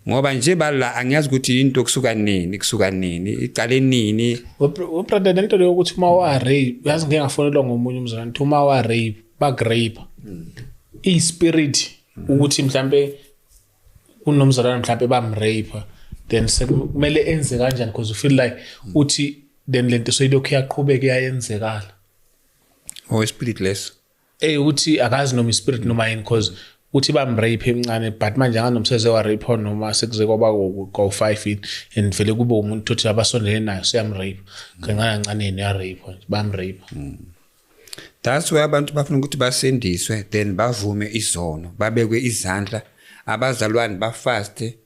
ngoba nje bala angiyazi ukuthi into kusuka nini iqale nini ubrother lento leyo ukuthi uma wa rape yazi ngeke ngafonelwa ngomunye umzalwane uma wa rape bagrape ispirit ukuthi mhlambe unomzalwane mhlambe bamrape then sekumele enze kanjani because you feel like uthi then lento soyilokhu yaqhubeka yayenzekala spiritless uthi akazi noma ispirit noma yini because uthi bamrape emncane but manje nganomsebenzi wa rape noma sekuze kwaba go 5 and vele kube umuntu othi abasondele nayo siyamrape kancane ya rape bamrape. That's why abantu bafuna ukuthi basindiswe then bavume izono babekwe izandla abazalwane bafaste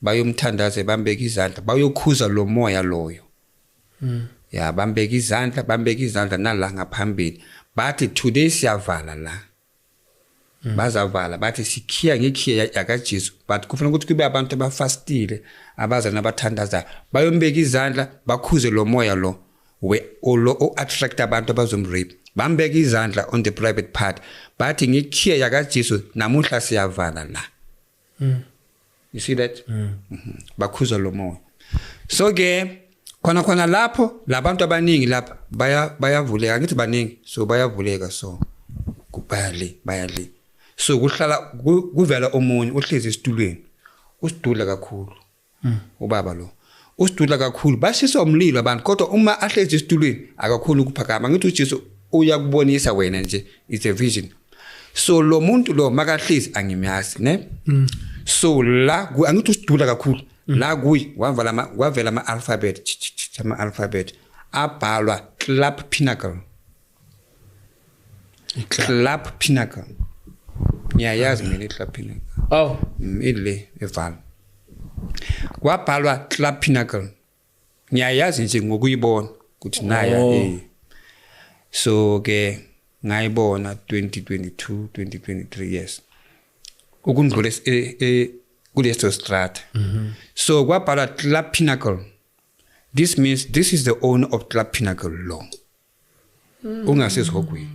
bayomthandaze bambeke izandla bayokhuza lo moya loyo. Ya bambeke izandla nala ngaphambili bathi today siyavala la. Bazavala bathi sikhiya ngekhiya yakaJesu but kufanele ukuthi kube abantu abafastile abazana abathandaza bayombeka izandla bakhuze lo moya lo we o attract abantu abazomrape bambeka izandla on the private part bathi ngekhiya yakaJesu namuhla siyavala la. You see that? Bakhuza lo moya. So ke khona lapho labantu abaningi lapha bayavuleka ngithi baningi so bayavuleka so bayale so kuhlala kuvela omunye uhlezi esitulweni usidula kakhulu ubaba lo usidula kakhulu bashisa umlilo abantu kodwa uma ahlezi esitulweni akakhulu ukuphakama ngithi uJesu uyakubonisa wena nje it's a vision so lo muntu lo makahlezi angimyazi ne so la angithi usidula kakhulu la kuyi wavela ama alphabet abhalwa Club Pinnacle. Club Pinnacle. Ngiyayazi mina Club Pinnacle. Oh, ile eval. Kwabhalwa Club Pinnacle. Ngiyayazi nje ngokuyibona ukuthi naya So ke ngayibona 2022 2023 yes. Ukundlula kuleso strata. So kwabhalwa Club Pinnacle. This means this is the owner of Club Pinnacle law. Ungasizogwini.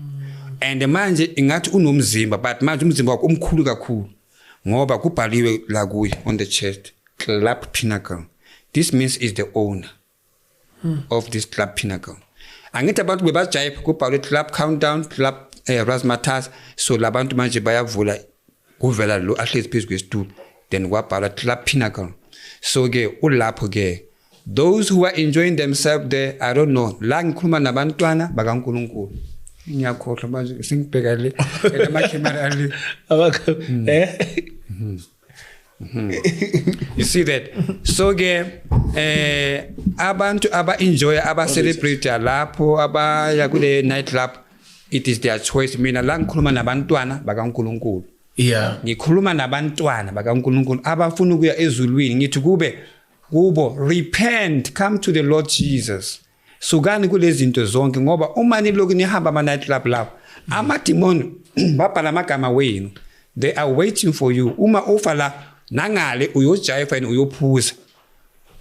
And manje ingathi unomzimba but manje umzimba wakhe umkhulu kakhulu ngoba kubhaliwe la kuyi on the chest Club Pinnacle. This means is the owner of this Club Pinnacle. Angithi abantu bebajayipa kubhalwe Club Countdown Club Razzmatazz so labantu manje bayavula kuvela lo ahlezi phezulu kwesitulo then kwabhalwa Club Pinnacle. So ke ulapho ke those who are enjoying themselves there I don't know la ngikhuluma nabantwana bakaNkulunkulu ngiyakhohlwa manje singibheka le emakhemara ali You see that so ke abantu aba enjoy aba celebrate lapho abaya kule night club it is their choice mina la ngikhuluma nabantwana bakaNkulunkulu yeah ngikhuluma nabantwana bakaNkulunkulu abafuna ukuya ezulwini ngithi kubo repent come to the Lord Jesus sukani kulezi zinto zonke ngoba uma niloku nihamba ama night club lapho amademon babhala amagama wenu they are waiting for you uma ufala nangale uyojive and uyophuza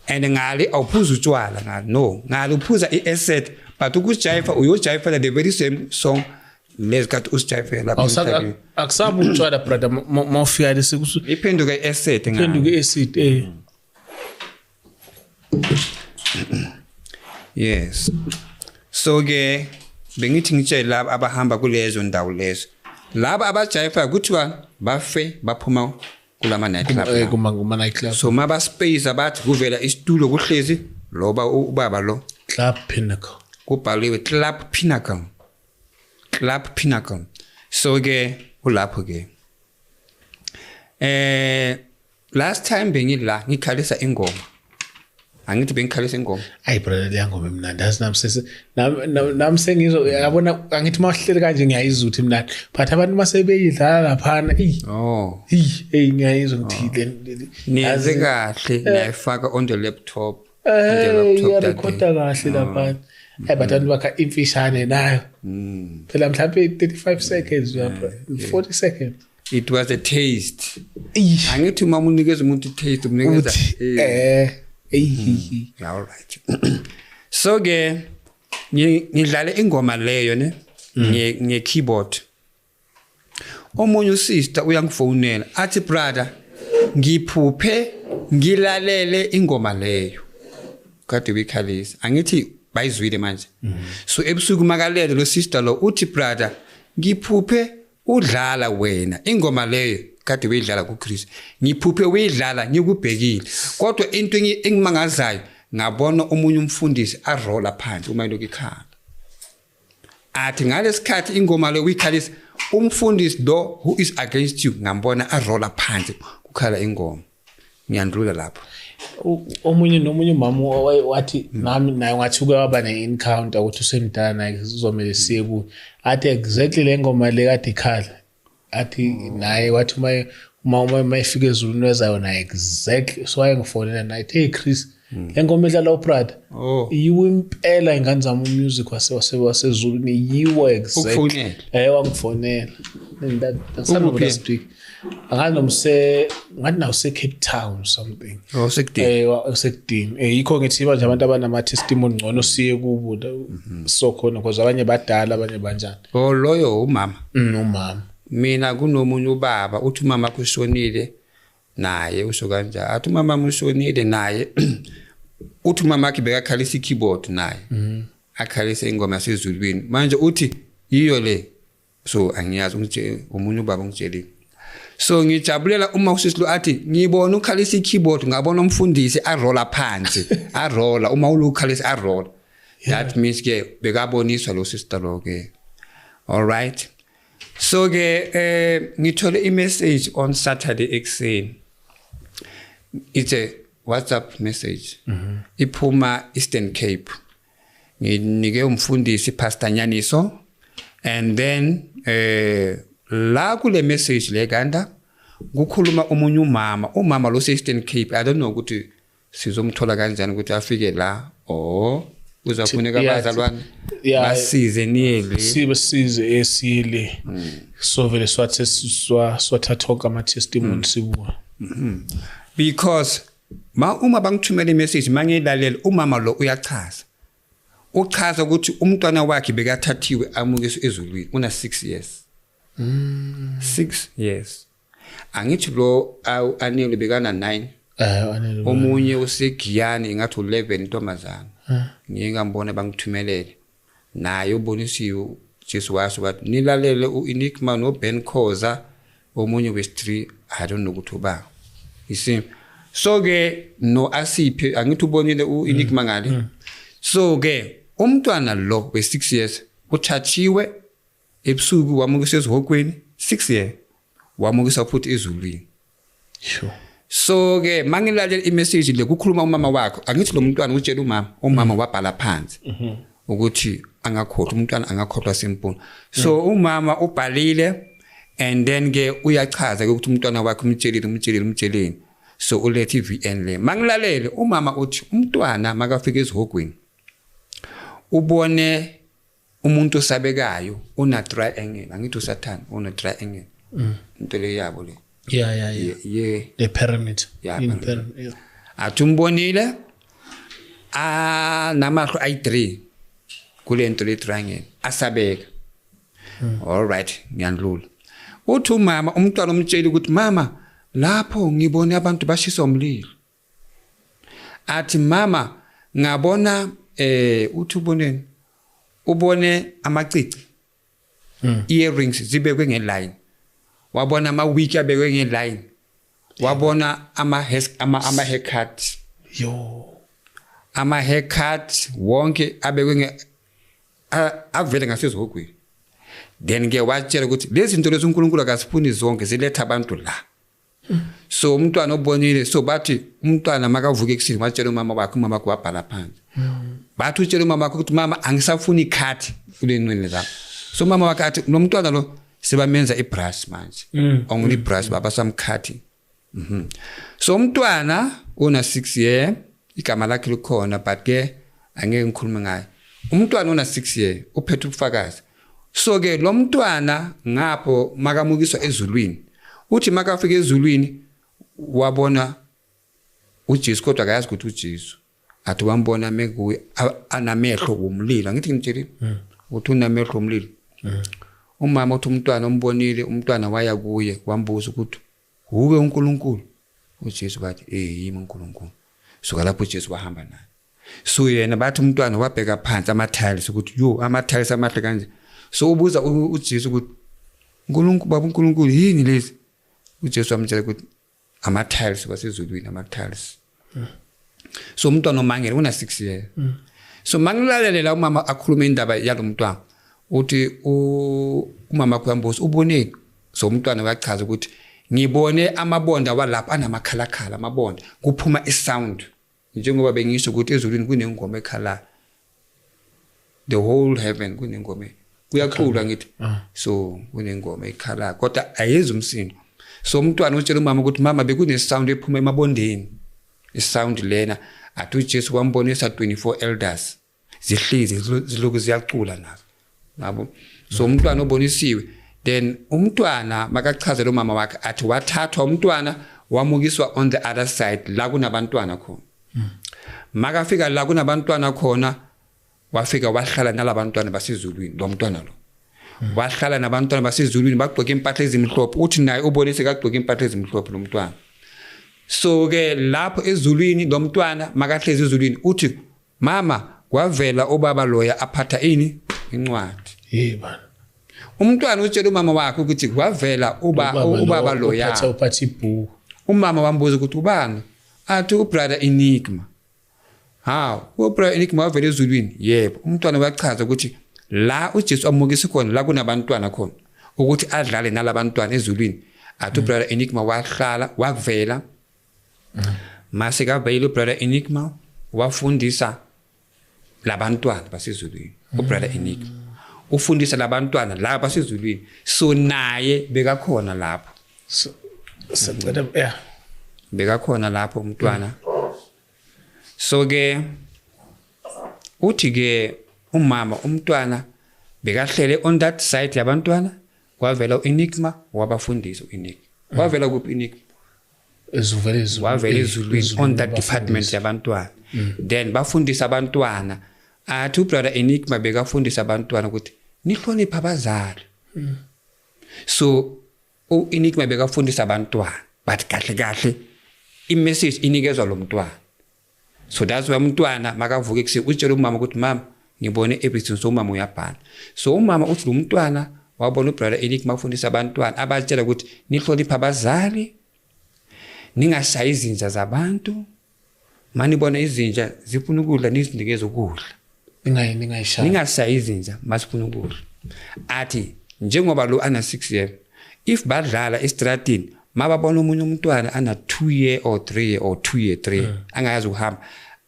and ngale awuphuza utshwala ngale no ngale uphuza iasset but ukujive uyojive the very same song let's got usijive lapho akusabu utshwala brother mawufika lesikusu iphenduka iasset ngale iphenduka iasset Yes. So ke bengithi ngitshela laba abahamba kulezo ndawo lezo. Laba abajive kuthiwa bafe baphuma kulama night club. Kuma night club. So maba space abathi kuvela isitulo kuhlezi loba ubaba lo Club Pinnacle. Kubhaliwe Club Pinnacle. Club Pinnacle. So ke ulapho ke. Last time bengila ngikhalisa ingoma. Angithi bengikhalisa ingoma ayi brother leyangoma emnandi asinamsese nami sengizwe yabona angithi mawuhleli kanje ngiyayizutha emnandi but abantu masebeyidlala laphana ngiyayizwa ngithile niyaze kahle ngiyayifaka on the laptop recorda kahle laphana but abantu bakha imfishane nayo phela mhlawumbe 35 seconds 40 seconds it was a taste angithi uma unikeza umuntu taste umnikeza all right so ke ngidlala ingoma leyo ne nge keyboard omunye usister uyangifonela athi brother ngiphuphe ngilalele ingoma leyo kade wikhalisa angithi bayizwile manje so ebusuku makalele lo sister lo uthi brother ngiphuphe udlala wena ingoma leyo kade uyidlala kuChris ngiphuphe uyidlala ngikubhekile kodwa into engimangazayo ngabona umunye umfundisi arola phansi uma lokho ikhala athi ngalesikhathi ingoma le uyikhalisa umfundisi lo who is against you ngambona arola phansi kukhala ingoma ngiyandlula lapho omunye nomunye umama wathi nami naye ngathi uke waba ne-encounter ukuthi usemdala naye sizomele siye ku athi exactly le ngoma le kade ikhala athi naye wathi uma ifika ezulwini wezayo naye exactly so wayengifonela naye hey Chris le ngoma edlala uPrada yiwo impela ingane zami umusic wasezulwini yiwo exactly wangifonela that's what I speak ngathi nawo Cape Town something sekudini yikho ngithi manje abantu abanama testimony ngcono siye kubo so khona because abanye badala abanye banjani loyo umama umama mina kunomunye ubaba uthi umama kushonile naye usho kanjalo athi umama mushonile naye uthi umama akhe bekakhalisa keyboard naye akhalisa ingoma yasezulwini manje uthi yiyo le so angiyazi ukuthi umunye ubaba ungitshela so ngijabulela uma usisilo athi ngibona ukhalisa keyboard ngabona umfundisi arola phansi arola uma ulukhalisa arola that means ke bekaboniswa lo sister lo ke all right so ke ngithole i-message on Saturday ekseni it's a WhatsApp message iphuma Eastern Cape nginike umfundisi Pastor Nyaniso and then la kule message le ganda kukhuluma umunye umama lo Eastern Cape I don't know ukuthi sizomthola kanjani ukuthi afike la uzafuneka abazalwane basize niyele sibe esile so vele swathathoka ama testimony sibuka because uma bangithumela i-message mangilalela umama lo uyachaza uchaza ukuthi umntwana wakhe bekathathiwe amukiswe ezulwini una 6 years 6 years angithi lo anele bekana 9 omunye useGiyani ingathi 11 intombazana ngike ngambona bangithumelele naye ubonisiwe Jesu waso bathi nilalele uEnigma noBen Khoza omunye wes3 I don't know ukuthi uba isi so ke no asiphe angithi ubonile uEnigma ngale so ke umntwana lo we6 years uthathiwe ebusuku wamukiswa ezihokweni 6 years wamukiswa futhi ezulwini sure so ke mangilalela i-message le kukhuluma umama wakhe angithi lo mntwana utshela umama wabhala phansi ukuthi angakhohlwa umntwana angakhohlwa simple so umama ubhalile and then ke uyachaza ukuthi umntwana wakhe umtsheleni so ulethe iVN le mangilalele umama uthi umntwana makafika ezihokweni ubone umuntu osabekayo una triangle angithi uSathane una triangle into le yabo le yeah the pyramid in pyramid atumbonile namahlo ay3 kule nto le triangle asabeka all right ngiyandlula uthi umama umntwana umtshela ukuthi mama lapho ngibone abantu bashisa umlilo athi mama ngabona uthi ubone amacici earrings zibekwe ngeline wabona ama-wig abekwe ngeline wabona ama-haircut ama-haircut wonke abekwe avele ngasezihogweni then ke watshela ukuthi lezi zinto lezi uNkulunkulu akazifuni zonke ziletha abantu la so umntwana obonile so bathi umntwana makavuka ekuseni watshela umama wakhe wabhala phansi bathi utshela umama wakhe ukuthi mama angisafuni ikhathi kule ncwele zakho so mama wakhe athi lo mntwana lo sebamenza ibrush manje onguli brush baba samkhathi so umntwana una 6 year igama lakhe likhona but ke angeke ngikhulume ngaye umntwana una 6 year uphethe ubufakazi so ke lo mntwana ngapho makamukiswa ezulwini uthi makafika ezulwini wabona uJesu kodwa akayazi ukuthi uJesu athi wambona mekuye anamehlo womlilo ngithi ngitshela uthi unamehlo womlilo umama uthi umntwana ombonile umntwana waya kuye wambuza ukuthi uwe uNkulunkulu uJesu bathi yimi uNkulunkulu suka lapho uJesu wahamba naye so yena bathi umntwana wabheka phansi ama-tiles ukuthi ama-tiles amahle kanje so ubuza uJesu ukuthi uNkulunkulu baba uNkulunkulu yini lezi uJesu wamtshela ukuthi ama-tiles basezulwini ama-tiles so umntwana omangele una 6 years so mangilalela umama akhuluma indaba yalo mntwana uthi umama kwambusi ubone so umntwana wachaza ukuthi ngibone amabonda walapha anamakhalakhala amabonda kuphuma isound njengoba bengisho ukuthi ezulwini kunengoma ekhala the whole heaven kunengoma kuyaqulwa ngithi so kunengoma ekhala kodwa ayezi umsindo so umntwana utshela umama ukuthi mama bekune sound ephuma emabondeni isound lena athi uJesu wambonisa 24 elders zihlezi ziloku ziyacula nabo so umntwana obonisiwe then umntwana makachazela umama wakhe athi wathathwa umntwana wamukiswa on the other side la kunabantwana khona makafika la kunabantwana khona wafika wahlala nalabantwana basezulwini lo mntwana lo wahlala nabantwana basezulwini bagqoka impahla ezimhlophe uthi naye ubonise kagqoka impahla ezimhlophe lo mntwana so ke lapho ezulwini lo mntwana makahlezi ezulwini uthi mama kwavela ubaba loya aphatha ini incwadi bana umntwana utshela umama wakhe ukuthi kwavela ubaba loya uphatha ibhuku umama wambuza ukuthi ubani athi ubrother Enigma ubrother Enigma wavela ezulwini yebo umntwana wachaza ukuthi la uJesu amukisa khona la kunabantwana khona ukuthi adlale nalabantwana ezulwini athi ubrother Enigma wahlala wavela mase kavela ubrother Enigma wafundisa labantwana basezulwini ubrother Enigma ufundisa labantwana la basezulwini so naye bekakhona lapho bekakhona lapho umntwana so ke uthi ke umama umntwana bekahlele on that side yabantwana kwavela uEnigma wabafundisa uEnigma wavela kuphi Enigma wavela ezulwini on that department yabantwana then bafundisa abantwana athi ubrother Enigma bekafundisa abantwana ukuthi nihloniphe abazali so uEnigma bekafundisa abantwana but kahle imessage inikezwa lo mntwana so that's why umntwana makavuka ekuseni utshela umama ukuthi mama ngibone everything so umama uyabhala so umama uthi lo mntwana wabona ubrother Enigma ufundisa abantwana abatshela ukuthi nihloniphe abazali ningashayi izinja zabantu manibona izinja zifuna ukudla nizinikeze ukudla ningashayi izinja masifuna ukudla athi njengoba lo ana 6 years if badlala estradini mababona umunye umntwana ana 2 year or 3 year or 2 year 3 angayazi ukuhamba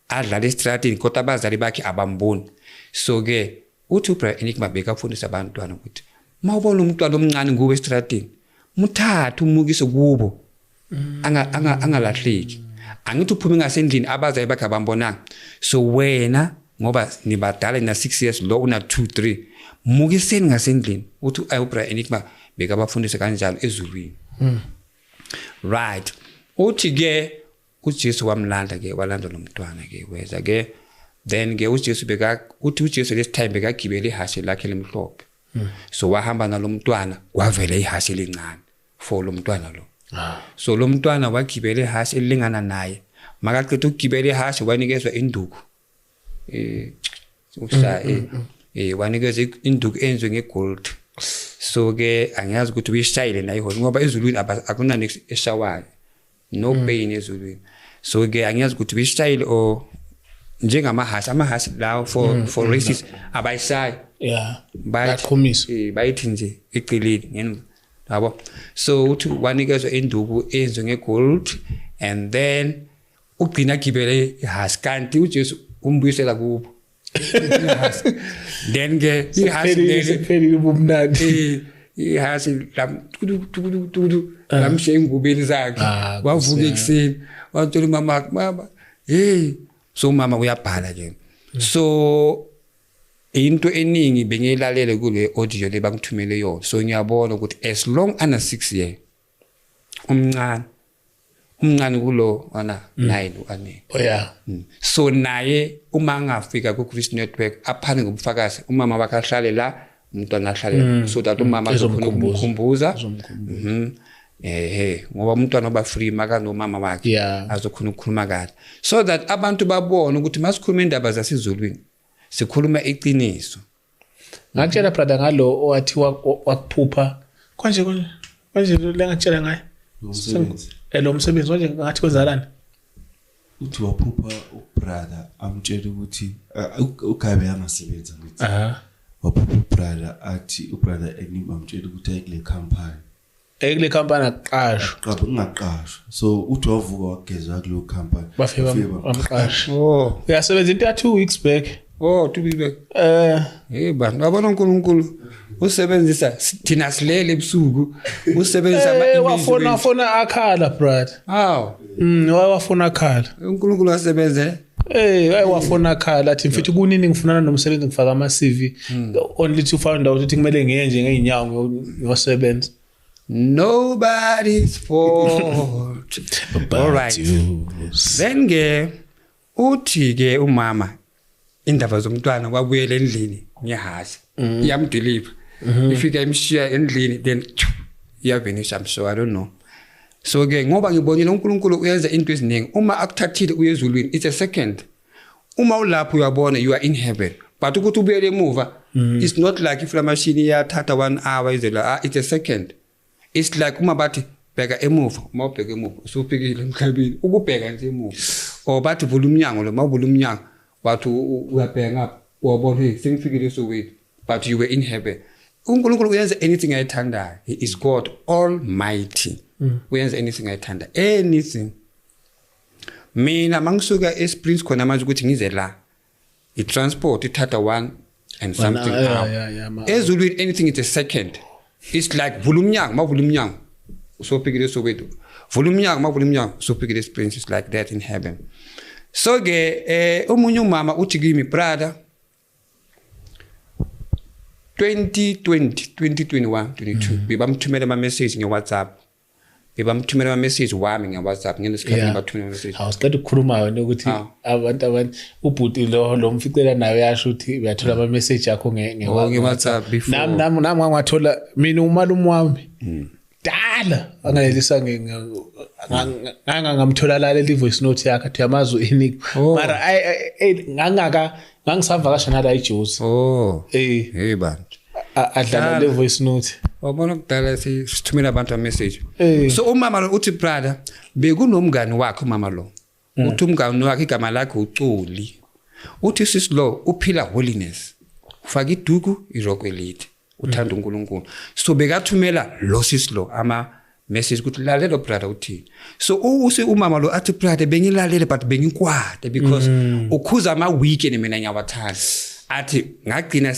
adlala estradini kodwa abazali bakhe abamboni so ke uthi ubrother Enigma bekafundisa abantwana ukuthi mawubona umntwana omncane nguwe estradini muthathe umukise kubo angalahleki angithi uphume ngasendlini abazali bakhe abambonanga so wena ngoba nibadala na 6 years lo una 2 3 mukiseni ngasendlini uthi ubrother Enigma bekabafundisa kanjalo ezulwini right uthi ke uJesu wamlanda ke walanda lo mntwana ke weza ke then ke uJesu uthi uJesu this time bekagibele ihashe lakhe lemhlophe so wahamba nalo mntwana kwavela ihashe elincane for lo mntwana lo so lo mntwana wagibele ihashe elingana naye makaqeda ukugibela ihashe wanikezwa induku wanikezwa induku enziwe ngegold so ke angiyazi ukuthi uyishayile nayo ngoba ezulwini akunani eshawayo no pain ezulwini so ke angiyazi ukuthi uyishayile o amahashe lawo for races abayishayi bakhomisa bayithi nje eceleni ngene yabo so uthi wanikezwa induku enziwe ngegold and then ugcina gibele ihashe kanti uJesu umbuyisela kubo then ke ihashe phelile ubumnandi ihashe lamshe ingubeni zakhe wavuka ekuseni wathola mama so mama uyabhala ke so into eningi bengiyilalele kule audio le bangithumele yona so ngiyabona ukuthi as long ana 6 years umncane kulo wana 9 ane so naye uma angafika ku Christ Network aphane ngobufakazi umama bakahlale la umntwana ahlale so that umama azokhona ukumkhumbuza ngoba umntwana oba free maka nomama wakhe azokhona ukukhuluma kahle so that abantu babone ukuthi masikhuluma indaba zasezulwini sikhuluma iqiniso ngakutshela brother ngalo owathi wakuphupha konje lengatshela ngaye lo msebenzi konje ngathi kozalana uthi waphupha ubrother amtshela ukuthi ugabe angasebenza ngithi waphupha ubrother athi ubrother enimamtshela ukuthi ayikule company ekule company aqashwa qaba ngaqashwa so uthi wavuka wageza kulo company bafike bamqasha uyasebenza into ya 2 weeks back 2 weeks back bantu abona uNkulunkulu usebenzisa thina silele ebusuku usebenzisa ama-emails wafona akhala brother wafona akhala uNkulunkulu wasebenza wafona akhala athi mfethu kunini ngifunana nomsebenzi ngifaka ama-CV only to find out ukuthi kumele ngiyenje ngeenyawo ngiyosebenza nobody's fault all right then uthi umama indaba zomntwana kwabuyela endlini ngiyahasha iyamdeliver ifika imshiya endlini then iyavenisha so I don't know so ngoba ngibonile uNkulunkulu uyenza into eziningi uma akuthathile uyezulwini it's a second uma ulapho uyabona you are in heaven but ukuthi ubuyele emuva it's not like if la machine iyathatha 1 hour izela it's a second it's like uma bathi bheka emuva uma ubheka emuva usufikile emhlabeni ukubheka nje emuva or bathi vula umnyango lo mawuvula umnyango wathi uyabheka ngapha wabona sengifikile eSoweto but you were in heaven uNkulunkulu uyenza anything ayithandayo he is God almighty uyenza anything ayithanda anything mina mangisuka eSprings khona manje ukuthi ngize la itransport ithatha 1 and something ezulwini anything it's a second it's like vula umnyango mawuvula umnyango usofikile eSoweto vula umnyango mawuvula umnyango usofikile eSprings it's like that in heaven so omunye umama uthi kimi brother 2020 2021 22 bebamthumela ama message ngeWhatsApp bebamthumela ama message wami ngeWhatsApp ngesikhathi ngibathumela message awusiqeda ukukhuluma ukuthi abantu ubhuti lo mficela nawe yasho ukuthi uyathola ama message yakho ngeWhatsApp before nami ngathola mina umalume wami dala angalelisa ngamthola lalela ivoice note yakhe athi yamazo ini mara ngangisavakasha nala eJozi bantu adlala le voice note wabona kudala sithumela abantu a message so umama lo uthi brother bekunomngani wakhe umama lo uthi umngani wakhe igama lakhe uCuli uthi sisilo uphila holiness ufaka iduku irokwelite uthanda uNkulunkulu so bekathumela lo sisilo ama message ukuthi lalela brother uthi so umama lo athi brother bengilalele but bengikwade because ukhuza ama weekend mina ngiyawathanda athi ngagcina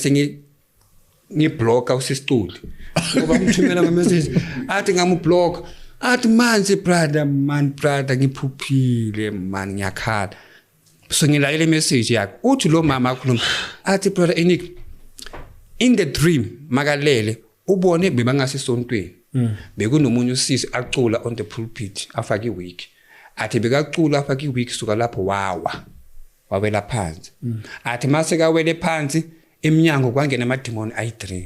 ngiblock usisiculi ngoba ngithumela ama message athi ngamublock athi manje brother ngiphuphile man ngiyakhala so ngilalele message yakhe uthi lo mama akhuluma athi brother Enick in the dream makalele ubone bebangasisontweni bekunomunye usisi acula on the pulpit afaka iwig athi bekacula afaka iwig suka lapho wawela phansi athi mase kawele phansi eminyango kwangena amademoni ayi3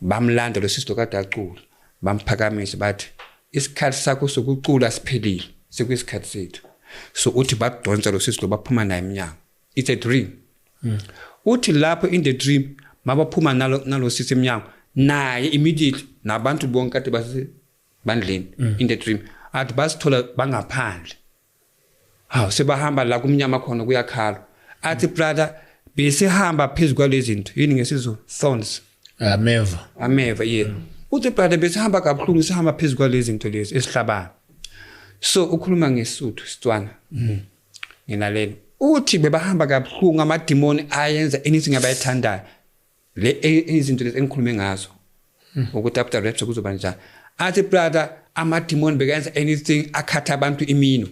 bamlanda lo sisi lokade acula bamphakamisa bathi isikhathi sakho sokucula siphelile sekuyisikhathi sethu so uthi badonsa lo sisi lo baphuma naye eminyango it's a dream uthi lapho in the dream mabaphuma nalo sisi eminyango naye immediately nabantu bonke kade basebandleni in the dream athi basithola bangaphandle sebahamba la kumnyama khona kuyakhala athi brother besihamba phezulu kwalezi zinto yini ngesizulu thorns ameva uthi brother besihamba kabuhlungu sihamba phezulu kwalezi zinto lezi esihlabana so ukhuluma ngeSuthu Setswana nginalela uthi bebahamba kabuhlungu amademoni ayenza anything abayithandayo le izinto lezi engikhulume ngazo ukuthi after rapture kuzoba njani athi brother amademoni bekenza anything akhatha abantu imino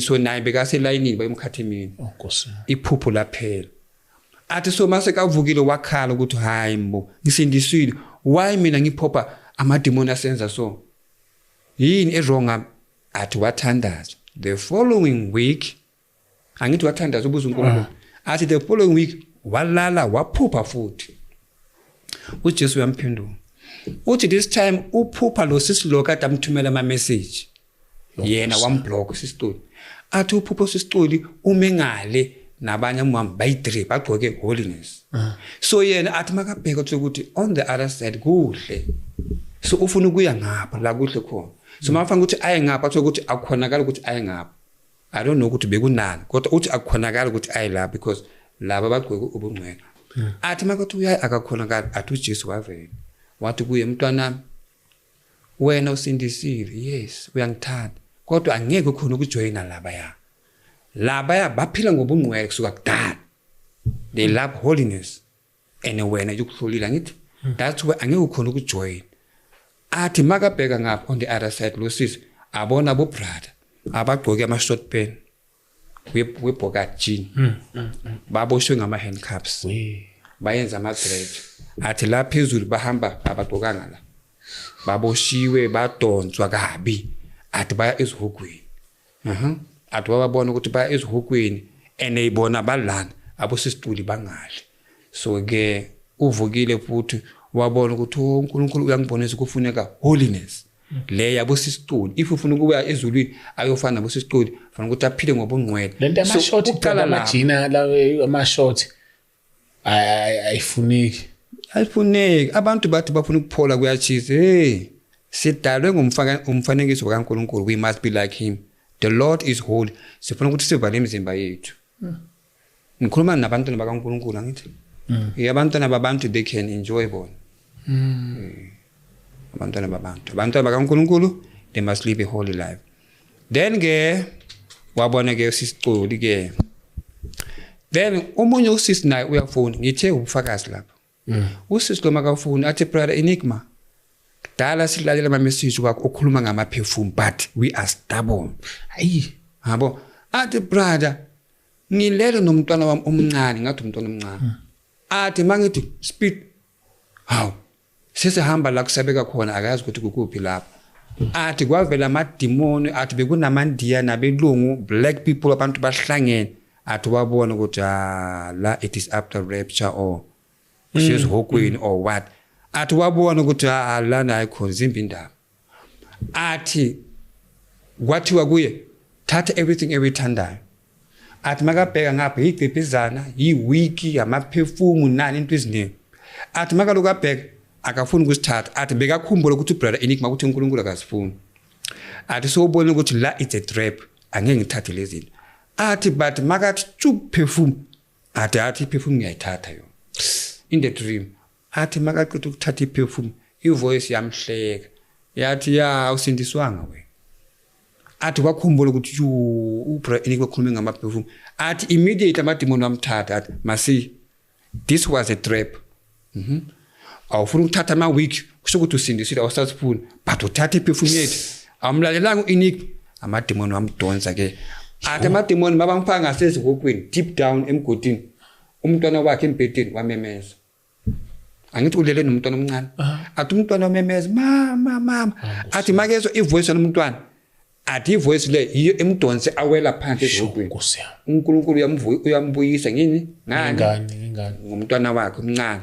so naye bekase layinini bayimkhatha imino Nkosi iphupho laphela athi so mase kavukile wakhala ukuthi hayi mbo ngisindisile why mina ngiphopha amademoni asenza so yini wrong athi wathandaza the following week angithi wathandaza ubuza uNkulunkulu athi the following week walala waphupha futhi uJesu yamphendula uthi this time uphupha lo sisilo kade amthumela ama message yena wamblock sisiculi athi uphupho sisiculi umengale nabanye umhamba bayi3 bagqoke holiness so yena athi makabheka ukuthi on the other side kuhle so ufuna ukuya ngapha la kuhle khona so mafanga ukuthi aye ngapha ukuthi akukhonakala ukuthi aye ngapha I don't know ukuthi bekunani kodwa uthi akukhonakala ukuthi aye la because laba bagqoke ubungcwele athi makuthi uyayi akakhona kabi athi uJesu wavela wathi kuye mntwana wena usindisile yes uyangithanda kodwa angeke ukhona ukujoyina labaya baphila ngobungcwele kusuka kudala they love holiness and wena ukuhlolila ngithi that's why angeke ukhona ukujoin athi makabheka ngapha on the other side lo sisi abona abo brother abagqoke ama short pen webhoka jean baboshwe ngama handcuffs bayenza ama thread athi la phezulu bahamba abagqokanga la baboshiwe badonswa kabi athi baya ezihogweni athi babona ukuthi baya ezihogweni eneyibona balana abosisituli bangahle so ke uvukile futhi wabona ukuthi uNkulunkulu uyangibonisa kufuneka holiness le yabosisituli if ufuna ukuya ezulwini ayofana nabosisituli fanele ukuthi aphile ngobungcwele lento ama-short iqala amajina lawe ama-short ayifuneki abantu bathi bafuna ukuphola kuyachiza sidalwe ngumfanekiso kaNkulunkulu we must be like him the Lord is holy sifuna ukuthi sivale imizimba yethu ngikhuluma nabantwana bakaNkulunkulu angithi abantwana babantu they can enjoy bona abantwana bakaNkulunkulu they must live a holy life then ke wabona ke sisicoli ke then omunye usisi naye uyafuna ngithe ubufakazi lapha usisi lo makafuna athi brother Enigma dala silalela ama message wakho okhuluma ngama perfume but we are stubborn yabo athi brother ngilele nomntwana wami omncane ngathi umntwana omncane athi mangithi speed how sesihamba la kusabeka khona akayazi ukuthi kukuphi lapha athi kwavela amademoni athi bekunamandiya nabelungu black people abantu bahlangene athi wabona ukuthi la it is after rapture or kusezihogweni or what athi wabona ukuthi lana ayikho zimbi indaba athi kwathiwa kuye thatha everything ebithandayo athi makabheka ngapha igcibhizana yiwiki amaperfume nani into eziningi athi makaloku abheka akafuni ukusithatha athi bekakhumbula ukuthi brother Enigma ukuthi uNkulunkulu akasifuni athi sobona ukuthi la it's a trap angeke ngithathe lezi zinto athi but makathi chup perfume athi perfume ngiyayithatha yona in the dream athi makaqeda ukuthatha iperfume ivoice yamhleka yathi usindiswanga wena athi wakhumbula ukuthi ubrother Enigma khuluma ngama perfume athi immediately amademoni wamthatha athi masi this was a trap awufuna ukuthatha ama week kusho ukuthi usindisile awusasifuna but uthatha iperfume yethu amlalelanga uEnigma amademoni wamdonsa ke athi amademoni mabangipha ngasezihogweni deep down emgodini umntwana wakhe embedeni wamemeza angithi ulele nomntwana omncane athi umntwana wamemeza mama athi makezo ivoice yomntwana athi ivoice le yiyo emdonse awela phansi ezihogweni uNkulunkulu uyambuyisa ngini ngani ngomntwana wakhe omncane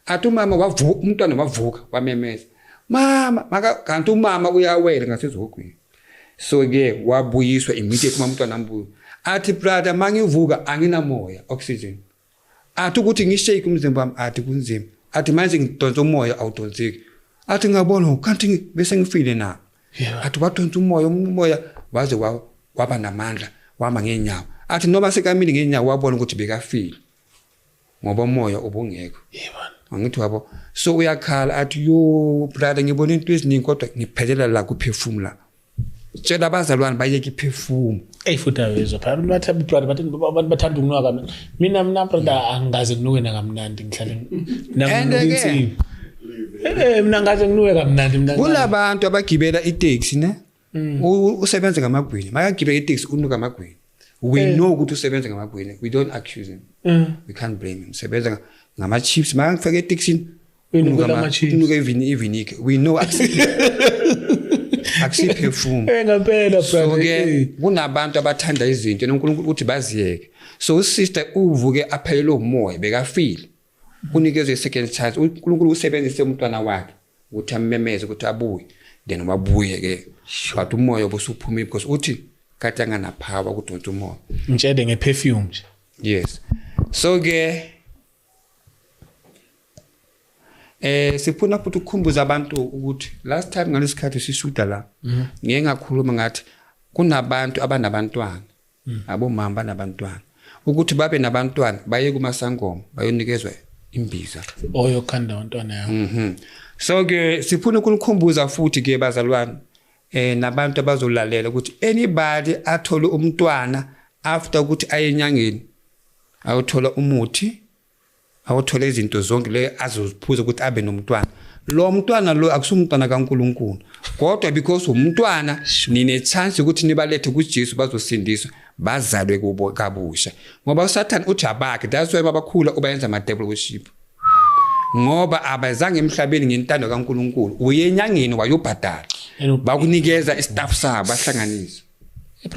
athi umama wavuka umntwana wavuka wamemeza mama kanti umama uyawela ngasezihogweni so ke wabuyiswa immediately umntwana ambuya athi brother mangivuka anginamoya oxygen athi ukuthi ngishake umzimba wami athi kunzima athi manje ngidonsa umoya awudonseki athi ngabona kanti bese ngifile na athi wadonsa umoya waze waba namandla wama ngenyawo athi noma sekamile ngenyawo wabona ukuthi bekafile ngoba umoya ubungekho angithi wabo so uyakhala athi yo brother ngibona into eziningi kodwa ngiphelela la kuperfume la tshela abazalwane bayeke iperfume futhi awezo phela bathi brother abantu bathanda ukunuka mina brother angaze kunuke nakamnandi ngihlale mina ngaze nginuke kamnandi mina kulabantu abagibela itaxi ne usebenza ngamagwini makagibela itaxi unuka amagwini we know ukuthi usebenza ngamagwini we don't accuse him we can't blame him sebenza ngama chips makafika etaxini unuka even we know akusi perfume ngempela brother so ke kunabantu abathanda izinto noNkulunkulu ukuthi baziyeke so usister uvuke aphelele umoya bekafile unikezwe second chance uNkulunkulu usebenzise umntwana wakhe ukuthi amemeze ukuthi abuye then wabuye ke but umoya obusuphuma because uthi kade angana power ukudonsa umoya ngitshele ngeperfume nje yes so ke sifuna futhi ukukhumbuza abantu ukuthi last time ngalesikhathi sishuda la ngeke ngakhuluma ngathi kunabantu abanabantwana abomama banabantwana ukuthi babe nabantwana baye kumasangoma bayonikezwe imbiza oyokhanda untwana yakho. So ke sifuna ukukhumbuza futhi ke bazalwane nabantu abazolalela ukuthi anybody athole umntwana after ukuthi aye enyangeni awuthola umuthi awuthola izinto zonke le azoziphuza ukuthi abe nomntwana. Lo mntwana lo akusumntwana kaNkulunkulu kodwa because umntwana nine chance ukuthi nibalethe kuJesu bazosindiswa bazalwe kubo kabusha ngoba uSathane uthi abakhe that's why babakhula ubayenza ama devil worship ngoba abazange emhlabeni ngentando kaNkulunkulu uyenyangeni wayobhadala bakunikeza istaff sabo bahlanganisa.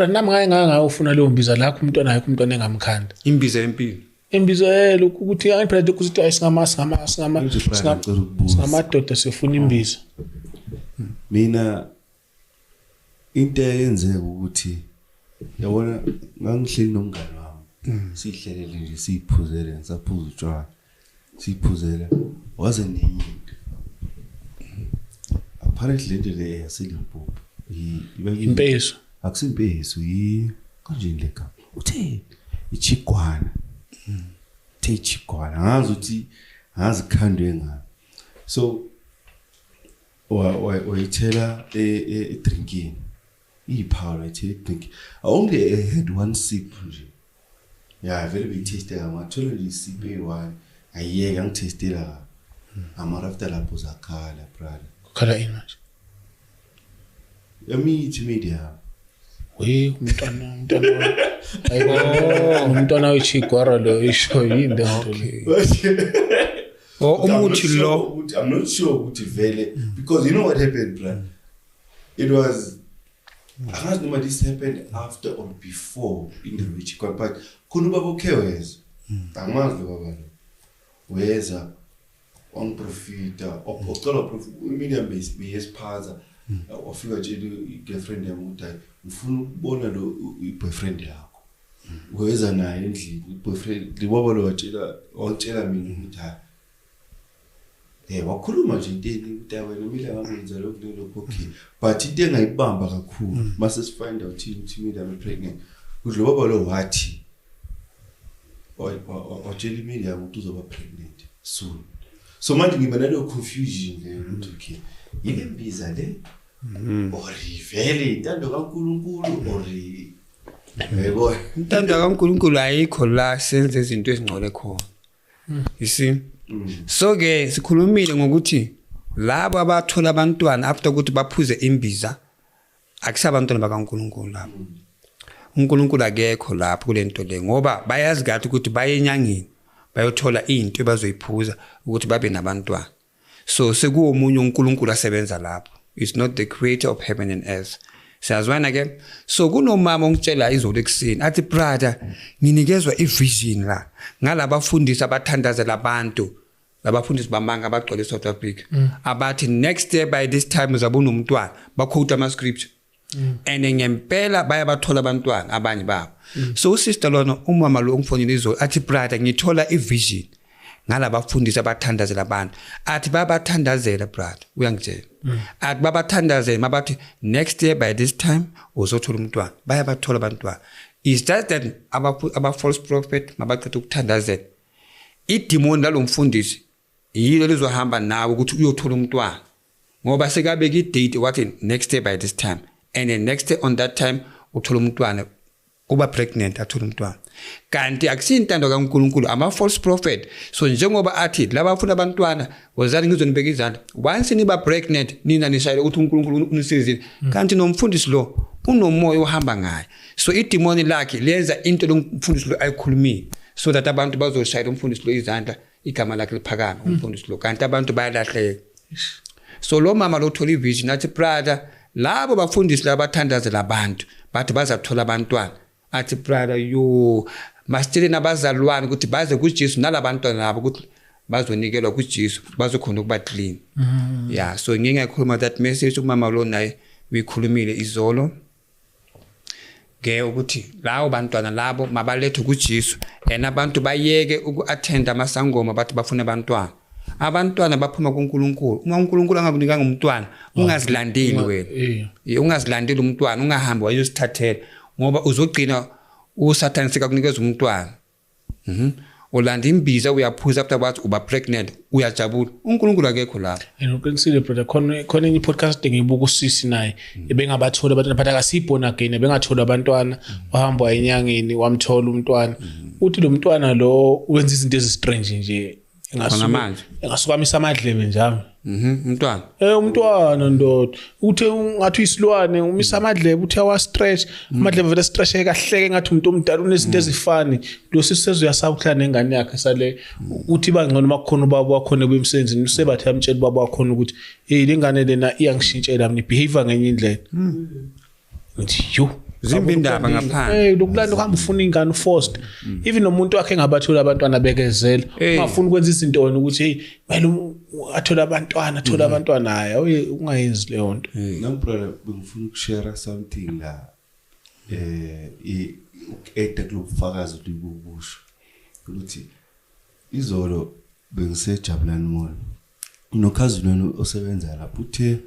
Nami ngake ufuna leyo mbiza lakho umntwana yakho umntwana engamkhanda imbiza empilo imbizelo ukuthi ayiphethe ukuthi ayisingamadoda sifuna imbiza. Mina into eyenzeka ukuthi yabona ngangihleli nomngane wami sihlelele nje siphuzele ngisaphuza utshwala siphuzela waze nenye apparently lento le yaseLimpopo impeso akusimpeso kanjeni le gama uthe ichigwana Chigwana ngazi ukuthi ngazikhandwe ngayo so wayithela drinking iphawu wayithela drinking I only had one sip nje vele beyitaste ngamathola nje isip eyi-1 ayiyeke angithestela amara after lapho zakhala brother khala ini manje yamithi media umntwana wechigwara lo isho yini lento umuthi lo I'm not sure ukuthi vele because you know what happened brother it was I don't know this happened after or before in the rich but khona ubaba ukheweza angazi lo baba lo weza on profita ocela profit medium base beyesiphaza ofika nje i-girlfriend yami ukuthi ufuna ukubona lo i-boyfriend yakho weza naye endlini i-boyfriend libaba lo watshela mina ukuthi wakhuluma nje inteni mntawe nomile ngamenzela lokho okay but into engayibamba kakhulu mase sifind out ukuthi mina I'm pregnant ukuthi lo baba lo wathi watshela mina ukuthi uzoba pregnant soon so manje ngiba nalo confusion le ukuthi okay yile mbiza le ori vele intando kaNkulunkulu ori yebo intando kaNkulunkulu ayikho la senze izinto ezingcole khona you see so ke sikhulumile ngokuthi labo abathola abantwana after ukuthi baphuze imbiza akusabantwana bakaNkulunkulu lapho uNkulunkulu akekho lapho kulento le ngoba bayazi kathi ukuthi baye enyangeni bayothola into abazoyiphuza ukuthi babe nabantwana so sekuwomunye uNkulunkulu asebenza lapho is not the creator of heaven and earth. Siyazwana ke so kunomama ongitshela izolo ekseni athi brother nginikezwa ivision la ngalabafundisi abathandazela abantu labafundisi bamanga abagcwele South Africa abathi next year by this time uzabona umntwana baquote ama scripture and ngempela bayabathola abantwana abanye babo so usister lona umama lo ongifonile izolo athi brother ngithola ivision ngalabafundisi abathandazela abantu athi babathandazela brother uyangitshela athi babathandazela mabathi next year by this time uzothola umntwana bayabathola abantwana is that aba false prophet mabaqeda ukuthandazela idemon lalomfundisi yilo lizohamba nawe ukuthi uyothola umntwana ngoba sekabeka idate wathi next year by this time and the next day on that time uthola umntwana uba pregnant athola umntwana kanti akusintando kaNkulunkulu ama false prophet so njengoba athi labafuna abantwana wozani ngizonibeka izandla once niba pregnant nina nishayile ukuthi uNkulunkulu unisizile kanti nomfundisi lo unomoya ohamba ngaye so idemoni lakhe lenza into lomfundisi lo ayikhulumile so that abantu bazoshayela umfundisi lo izandla igama lakhe liphakama umfundisi lo kanti abantu bayalahleka so lo mama lo thola ivision athi brother labo bafundisi labathandazela abantu bathi bazathola abantwana athi brother yo masitshele nabazalwane ukuthi baze kuJesu nalabantwana nabo ukuthi bazonikelwa kuJesu bazokhona ukuba clean yeah so ngingakhuluma that message umama lo naye uyikhulumile izolo ke ukuthi lawo bantwana labo mabalethe kuJesu abantu bayeke ukuattend amasangoma bathi bafuna abantwana baphuma kuNkulunkulu uma uNkulunkulu angakunikanga umntwana ungazilandeli wena ungazilandeli umntwana ungahambi wayosithathela ngoba uzogcina uSathane sekakunikeza umntwana ulanda imbiza uyaphuza after what uba pregnant uyajabula uNkulunkulu akekho lapho uqinisile brother khona enye podcast engibuka usisi naye ebengabathola abantwana but akasibona again ebengathola abantwana wahamba enyangeni wamthola umntwana uthi lo mntwana lo wenza izinto ezistrange nje engasukamisa amadlebe njalo umntwana umntwana ndoda uthe ngathi isilwane umisa amadlebe uthe wa stretch amadlebe vele stretch kahleke ngathi umuntu omdala unezinto ezifani lo sisizo uyasabukhala nengane yakhe sale uthi bangcono makukhona ubaba wakhona kwemsenzini usebathi amtshela ubaba wakhona ukuthi hey lengane lena iyangishintshela mina behavior ngenye indlela uthi yo zimbi indaba ngaphandle lokulanda uhamba ufuna ingane forced even nomuntu wakhe engabathula abantwana bekezela ungafuni ukwenza izinto wena ukuthi hey kumele athola abantwana haya ungayenzi leyo nto brother bengifuna ukushare something la ukufakaza ukubusho ukuthi izolo bengisejabulani mall unokhazulweni osebenza lapho uthe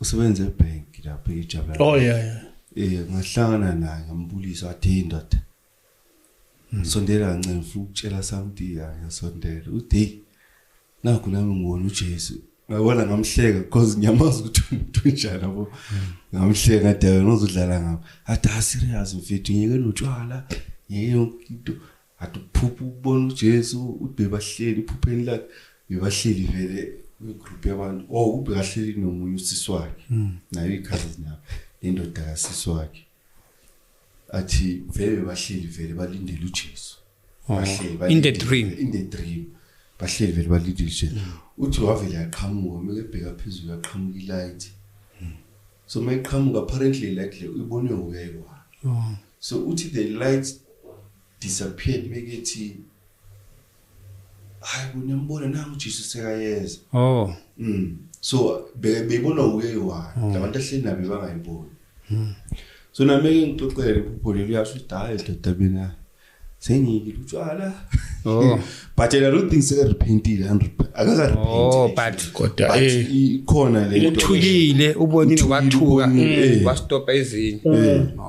usebenza ebank lapho ejabulani ngahlangana naye ngambulisa wathi indoda sondela kancane ufuna ukutshela something ngasondela uthi nakho nami ngibona uJesu ngabona ngamhleka because ngiyamazi ukuthi umuntu njani yabo ngamhleka ngathi ngizodlala ngabo athi serious mfethu ngeke notshwala ngeke yonke into athi uphupha ukubona uJesu ubebahleli iphupheni lakhe bebahleli vele igroup yabantu ubebahleli nomunye usisi wakhe nayo icousins nabo indoda kasisi wakhe athi vele bahleli vele balindele uJesu bahleli in the dream bahleli vele balindele uJesu uthi wavele yaqhamuka mekebheka phezulu yaqhamuka ilight so mayiqhamuka apparently like uyibone uyayiwa so uthi the light disappeared mekethi hayi kunembona nangu uJesu sekayeza so beyibona uyayiwa labantu ahleli nabe bangayiboni so nameke ngixoxele iphupho leli yasho idaya doda mina sengiyile utshwala but I don't think se repentile 100 but kodwa ikhona le nto uthukile ubonile wathuka wastopa ezinye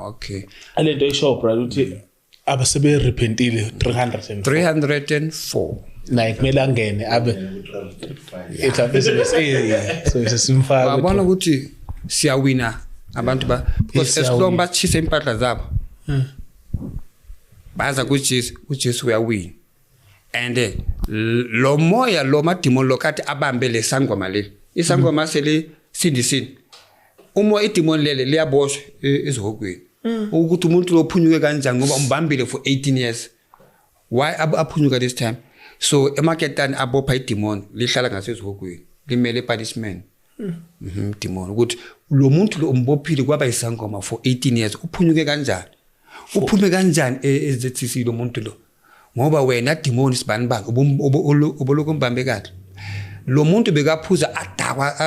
okay alento isho brother uthi abasebe repentile 304 like kumele angene abe so sesimfaka babona ukuthi siyawina abantu because esihlomba bachisa impahla zabo baza kuJesu uyawina and lo moya lo madimon lokathi abambe lesangoma leli isangoma sele sindisini umoya idimon lele liyaboshwa ezihokweni ukuthi umuntu lophunyuke kanjani ngoba umbambile for 18 years why aphunyuka this time so emaketani abopha idemon lihlala ngasezihokweni limele punishment demon ukuthi lo muntu lo umbophile kwaba isangoma for 18 years uphunyuke kanjani uphume kanjani eZTC lo muntu lo ngoba wena demon isibani bani uboloku mbambe kahle lo muntu bekaphuza adakwa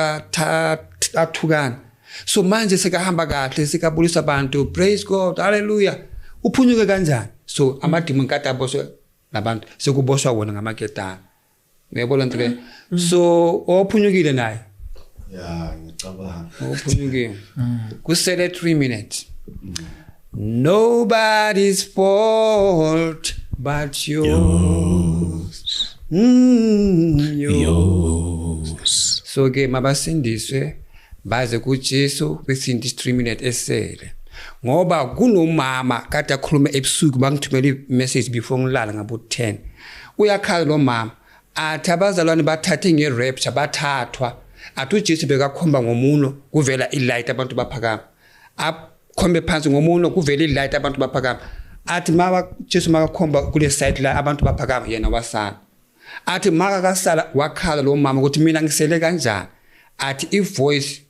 athukana so manje sekahamba kahle sekabulisa abantu praise God hallelujah uphunyuke kanjani so amademon kade aboswe nabantu sekuboshwa wona ngamaketana uyabona nto le so ophunyukile naye ngicabanga ophunyukile kusele 3 minutes nobody's fault but yours so ke mabasindiswe baze kuJesu kwisindi 3 minutes esele ngoba kunomama kade akhuluma ebusuku bangithumela imessage before ngilala ngabo 10 uyakhala lo mama athi abazalwane bathathe ngerapture bathathwa athi uJesu bekakhomba ngomuno kuvela ilight abantu baphakama akhombe phansi ngomuno kuvela ilight abantu baphakama athi mama Jesu makakhomba kule side la abantu baphakama yena wasala athi maka kasala wakhala lo mama ukuthi mina ngisele kanjani athi ivoice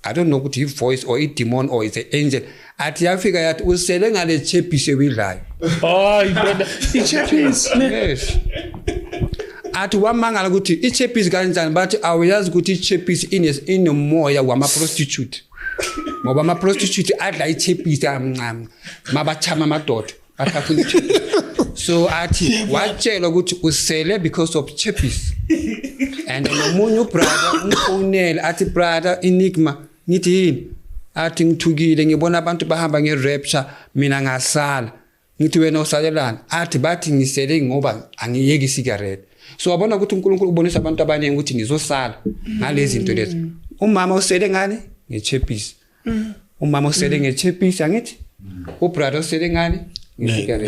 I don't know ukuthi ivoice or idemon or is an angel athi yafika yathi usele ngale chepisi wedlayo ichepisi yes athi wamangala ukuthi ichepisi kanjani bathi awuyazi ukuthi ichepisi inomoya wama prostitute ngoba ama prostitute adla ichepisi amncane mabachama amadoda bathafuna ichepisi so athi watshela ukuthi usele because of chepisi and nomunye brother umfonela athi brother Enigma ngithi yini athi ngithukile ngibona abantu bahamba ngerapture mina ngasala ngithi wena usalelana athi bathi ngisele ngoba angiyeki cigarette. So wabona ukuthi uNkulunkulu ubonisa abantu abaningi ukuthi nizosala ngalezi zinto lezi. Umama usele ngani ngechepisi. Umama usele ngechepisi angithi. Ubrother usele ngani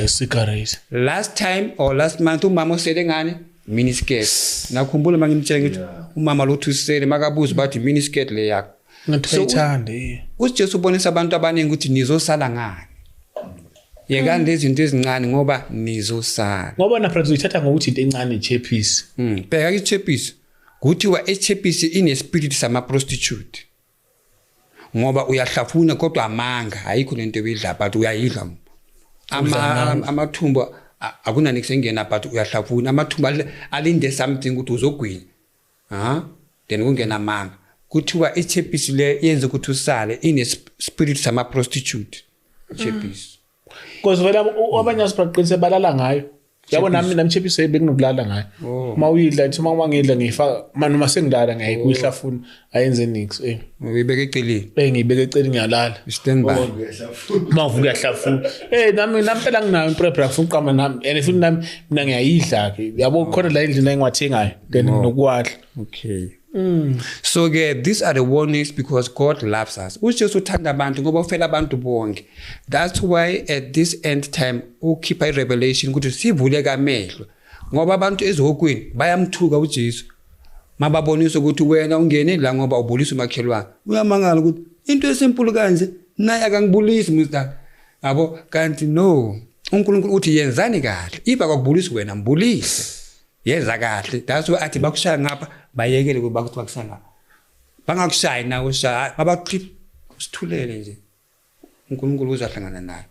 cigarette. Last time or last month umama usele ngani miniskirt. Nakhumbula mangimtshela ngithi umama lothu usele makabuza bathi miniskirt le yakho. Ngithayithande. UJesu ubonisa abantu abaningi ukuthi nizosala ngani. Yekani lezi zinto ezincane ngoba nizosala. Ngoba na brother uyithatha ngokuthi into encane ichepisi. Bheka ichepisi. Kuthiwa ichepisi ine spirit sama prostitute. Ngoba uyahlafuna kodwa amanga ayikho lento ebidla but uyayidla. Amathumba akuna nix engena but uyahlafuna amathumba alinde something ukuthi uzogwina. Then kungena amanga. Kuthiwa ichepisi le yenza ukuthi usale ine spirit sama prostitute. Ichepisi. Because vela abanye asiqinise balala ngayo. Yabo nami chepisi bekunobulala ngayo. Mawuyidla nje mangidla ngifaka noma sengidala ngayihlafuna ayenze nix uyibeke eceleni. Ngiyibeke eceleni ngiyalala. Stand by. Mavuka yahlafuna. Nami phela nginayo prep ngifuna uqama nami and futhi nami mina ngiyayidla ke. Yabo khona la indlela engiwathengayo then nokwadla. Okay. So these are the warnings because God loves us. UJesu uthanda abantu ngoba ufela abantu bonke. That's why at this end time ukhipha irevelation ukuthi sivuleke amehlo. Ngoba abantu ezihokweni bayamthuka uJesu. Mababonisa ukuthi wena ungene la ngoba ubulisa umakhelwane. Uyamangala ukuthi into esimple kanje naye akangibulisi mustard. Yabo kanti no. uNkulunkulu uthi yenzani kahle. Iba kwakubulisa wena mbulise. Yenza kahle. That's why athi bakushaya ngapha bayekele kuba ukuthi bakushaya ngapha. Bangakushaya na ushaya abakhip usithulele nje. uNkulunkulu uzahlangana naye.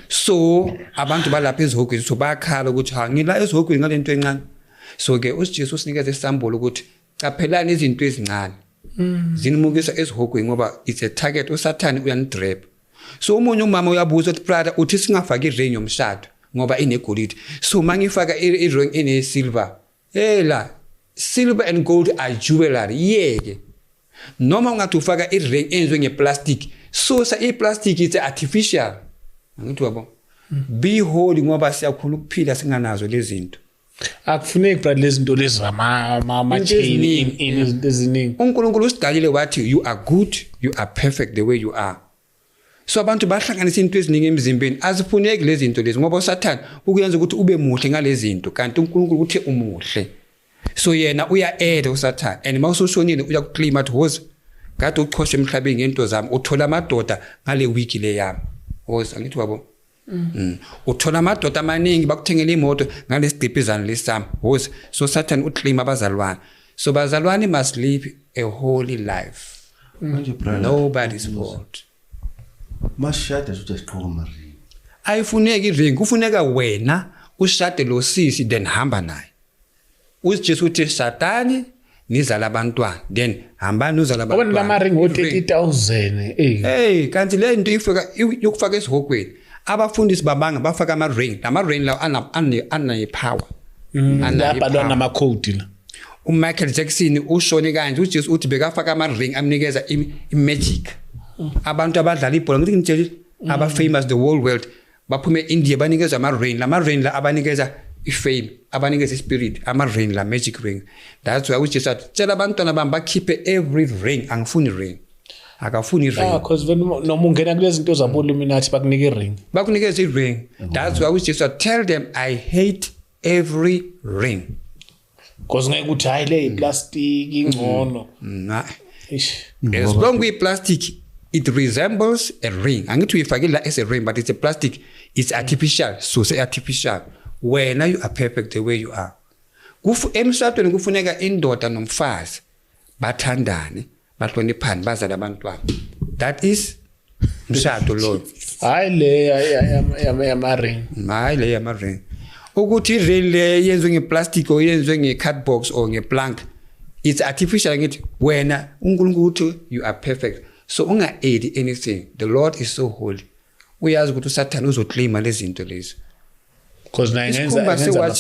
So abantu balapha ezihogweni so bayakhala ukuthi ha ngila ezihogweni ngalento encane. So uJesu usinikeza isambulo ukuthi caphelani izinto ezincane. Zinimukisa ezihogweni ngoba it's a target uSathane uyanidrep. So umunye umama uyabuza ukuthi brother uthi singafaki iring yomshado ngoba inegolide. So mangifaka iring ine silver. La silver and gold are jewelry. Yeke. Noma ungathi ufaka iring enziwe ngeplastic. So sa iplastic is artificial. Angithi wabo. Be holy ngoba siyakhulu ukuphila singanazo lezi zinto. Akufuneki brother lezi zinto lezi ama chain eziningi. uNkulunkulu usidalile wathi you are good, you are perfect the way you are. So abantu bahlanganisa into eziningi emzimbeni azifuneki lezi zinto lezi ngoba uSathane ukuyenza ukuthi ube muhle ngalezi zinto kanti uNkulunkulu uthi umuhle. So yena uya-add uSathane and mawusushonile uyakuclaim athi hoza kade uqhoshe emhlabeni ngento zami uthola amadoda ngale week le yami. Hoza ngithi wabo. Uthola amadoda amaningi bakuthengele imoto ngalesiqipizana lesami. Hoza so Satan uclaim abazalwane. So bazalwane must live a holy life. Nobody's fault. Mashada uthi siqhoma ring. Ayifuneki ring kufuneka wena ushade lo sisi then hamba naye. uJesu uthi Satani nizala abantwana then hambani uzala abantwana. Abantu bama ring ngo30,000 kanti le into ifika yokufaka esihogweni. Abafundisi babanga bafaka ama ring. Ama ring la ana power. Lapha lona ama code la. uMichael Jackson ushone kanje uJesu uthi bekafaka ama ring amnikeza imagic. Abantu abadlala ibhola ngithi ngitshela aba famous the whole world baphume India banikeza ama ring la abanikeza ifame abanikeza ispirit ama ring la magic ring. That's why uJesu athi tshela abantwana bami bakhiphe every ring angifuni ring. Akafuni ring. Because noma ungena kulezi zinto zabo Illuminati bakunike ring. Bakunikeza iring. That's why uJesu tell them I hate every ring. Because ngeke uthi hayi le plastic ingcono. As long as plastic it resembles a ring. Angithi uyifake la as a ring but it's a plastic. It's artificial. So say artificial. When you are perfect the way you are. Emshadweni kufuneka indoda nomfazi bathandane bahloniphane bazale abantwana. That is mshado lo. Hayi le yama ring. Hayi le yama ring. Ukuthi ring le yenziwe ngeplastic or yenziwe ngecardbox or ngeplank it's artificial ngithi wena uNkulunkulu uthi you are perfect. So unga-add anything. The Lord is so holy. Uyazi ukuthi uSathane uzoclaima lezi zinto lezi. Because nayenza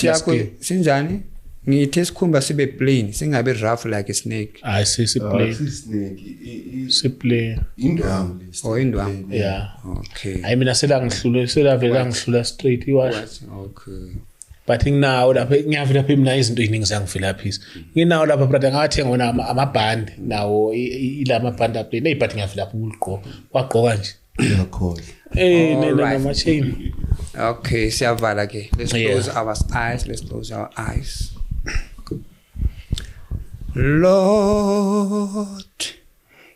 yakho sinjani? Ngithi sikhumba sibe plain, singabe rough like a snake. I see play. Play. Indwangu. Oh, indwangu. Yeah. Okay. I mean sela vela ngihlula straight iwash. Okay. But nginawo lapha ngiyavela lapha mina izinto eziningi zangivelaphisa. Nginawo lapha brother ngathenga wona amabhandi nawo ilama band up play but ngiyavela lapha uligqoka. Wagqoka nje. Ngiyakhola. Nama chain. Okay, siyavala ke. Let's close our eyes. Let's close our eyes. Lord,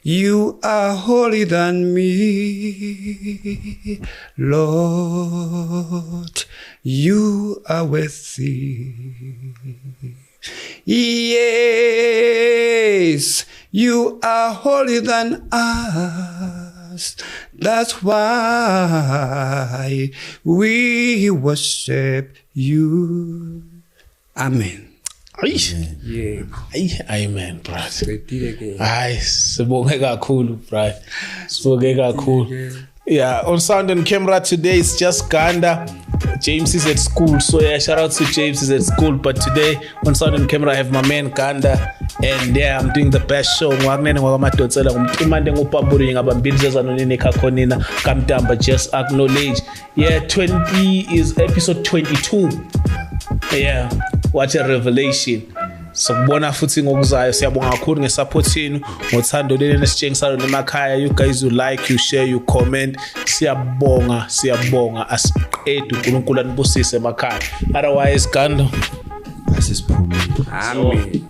you are holy than me. Lord, you are worthy. Yes, you are holy than us. That's why we worship you. Amen. Yeah. Amen, brother. Hayi, sibonge kakhulu, brother. Sibonge kakhulu. Yeah, on sound and camera today it's just Ganda. James is at school, so yeah, shout out to James is at school. But today on sound and camera I have my man Ganda, and yeah, I'm doing the best show. Ngwakunene ngwamadotsela ngumtimande ngopamburi ngabambiriza nonene kakhonina kamtamba just acknowledge. Yeah, 20 is episode 22. Yeah, what a revelation. Sakubona futhi ngokuzayo siyabonga kakhulu ngesupport yenu ngothando leli nesitshengisalo nemakhaya. You guys you like, you share, you comment. Siyabonga asiqedi uNkulunkulu anibusise emakhaya. Otherwise Gando asisiphume. Amen.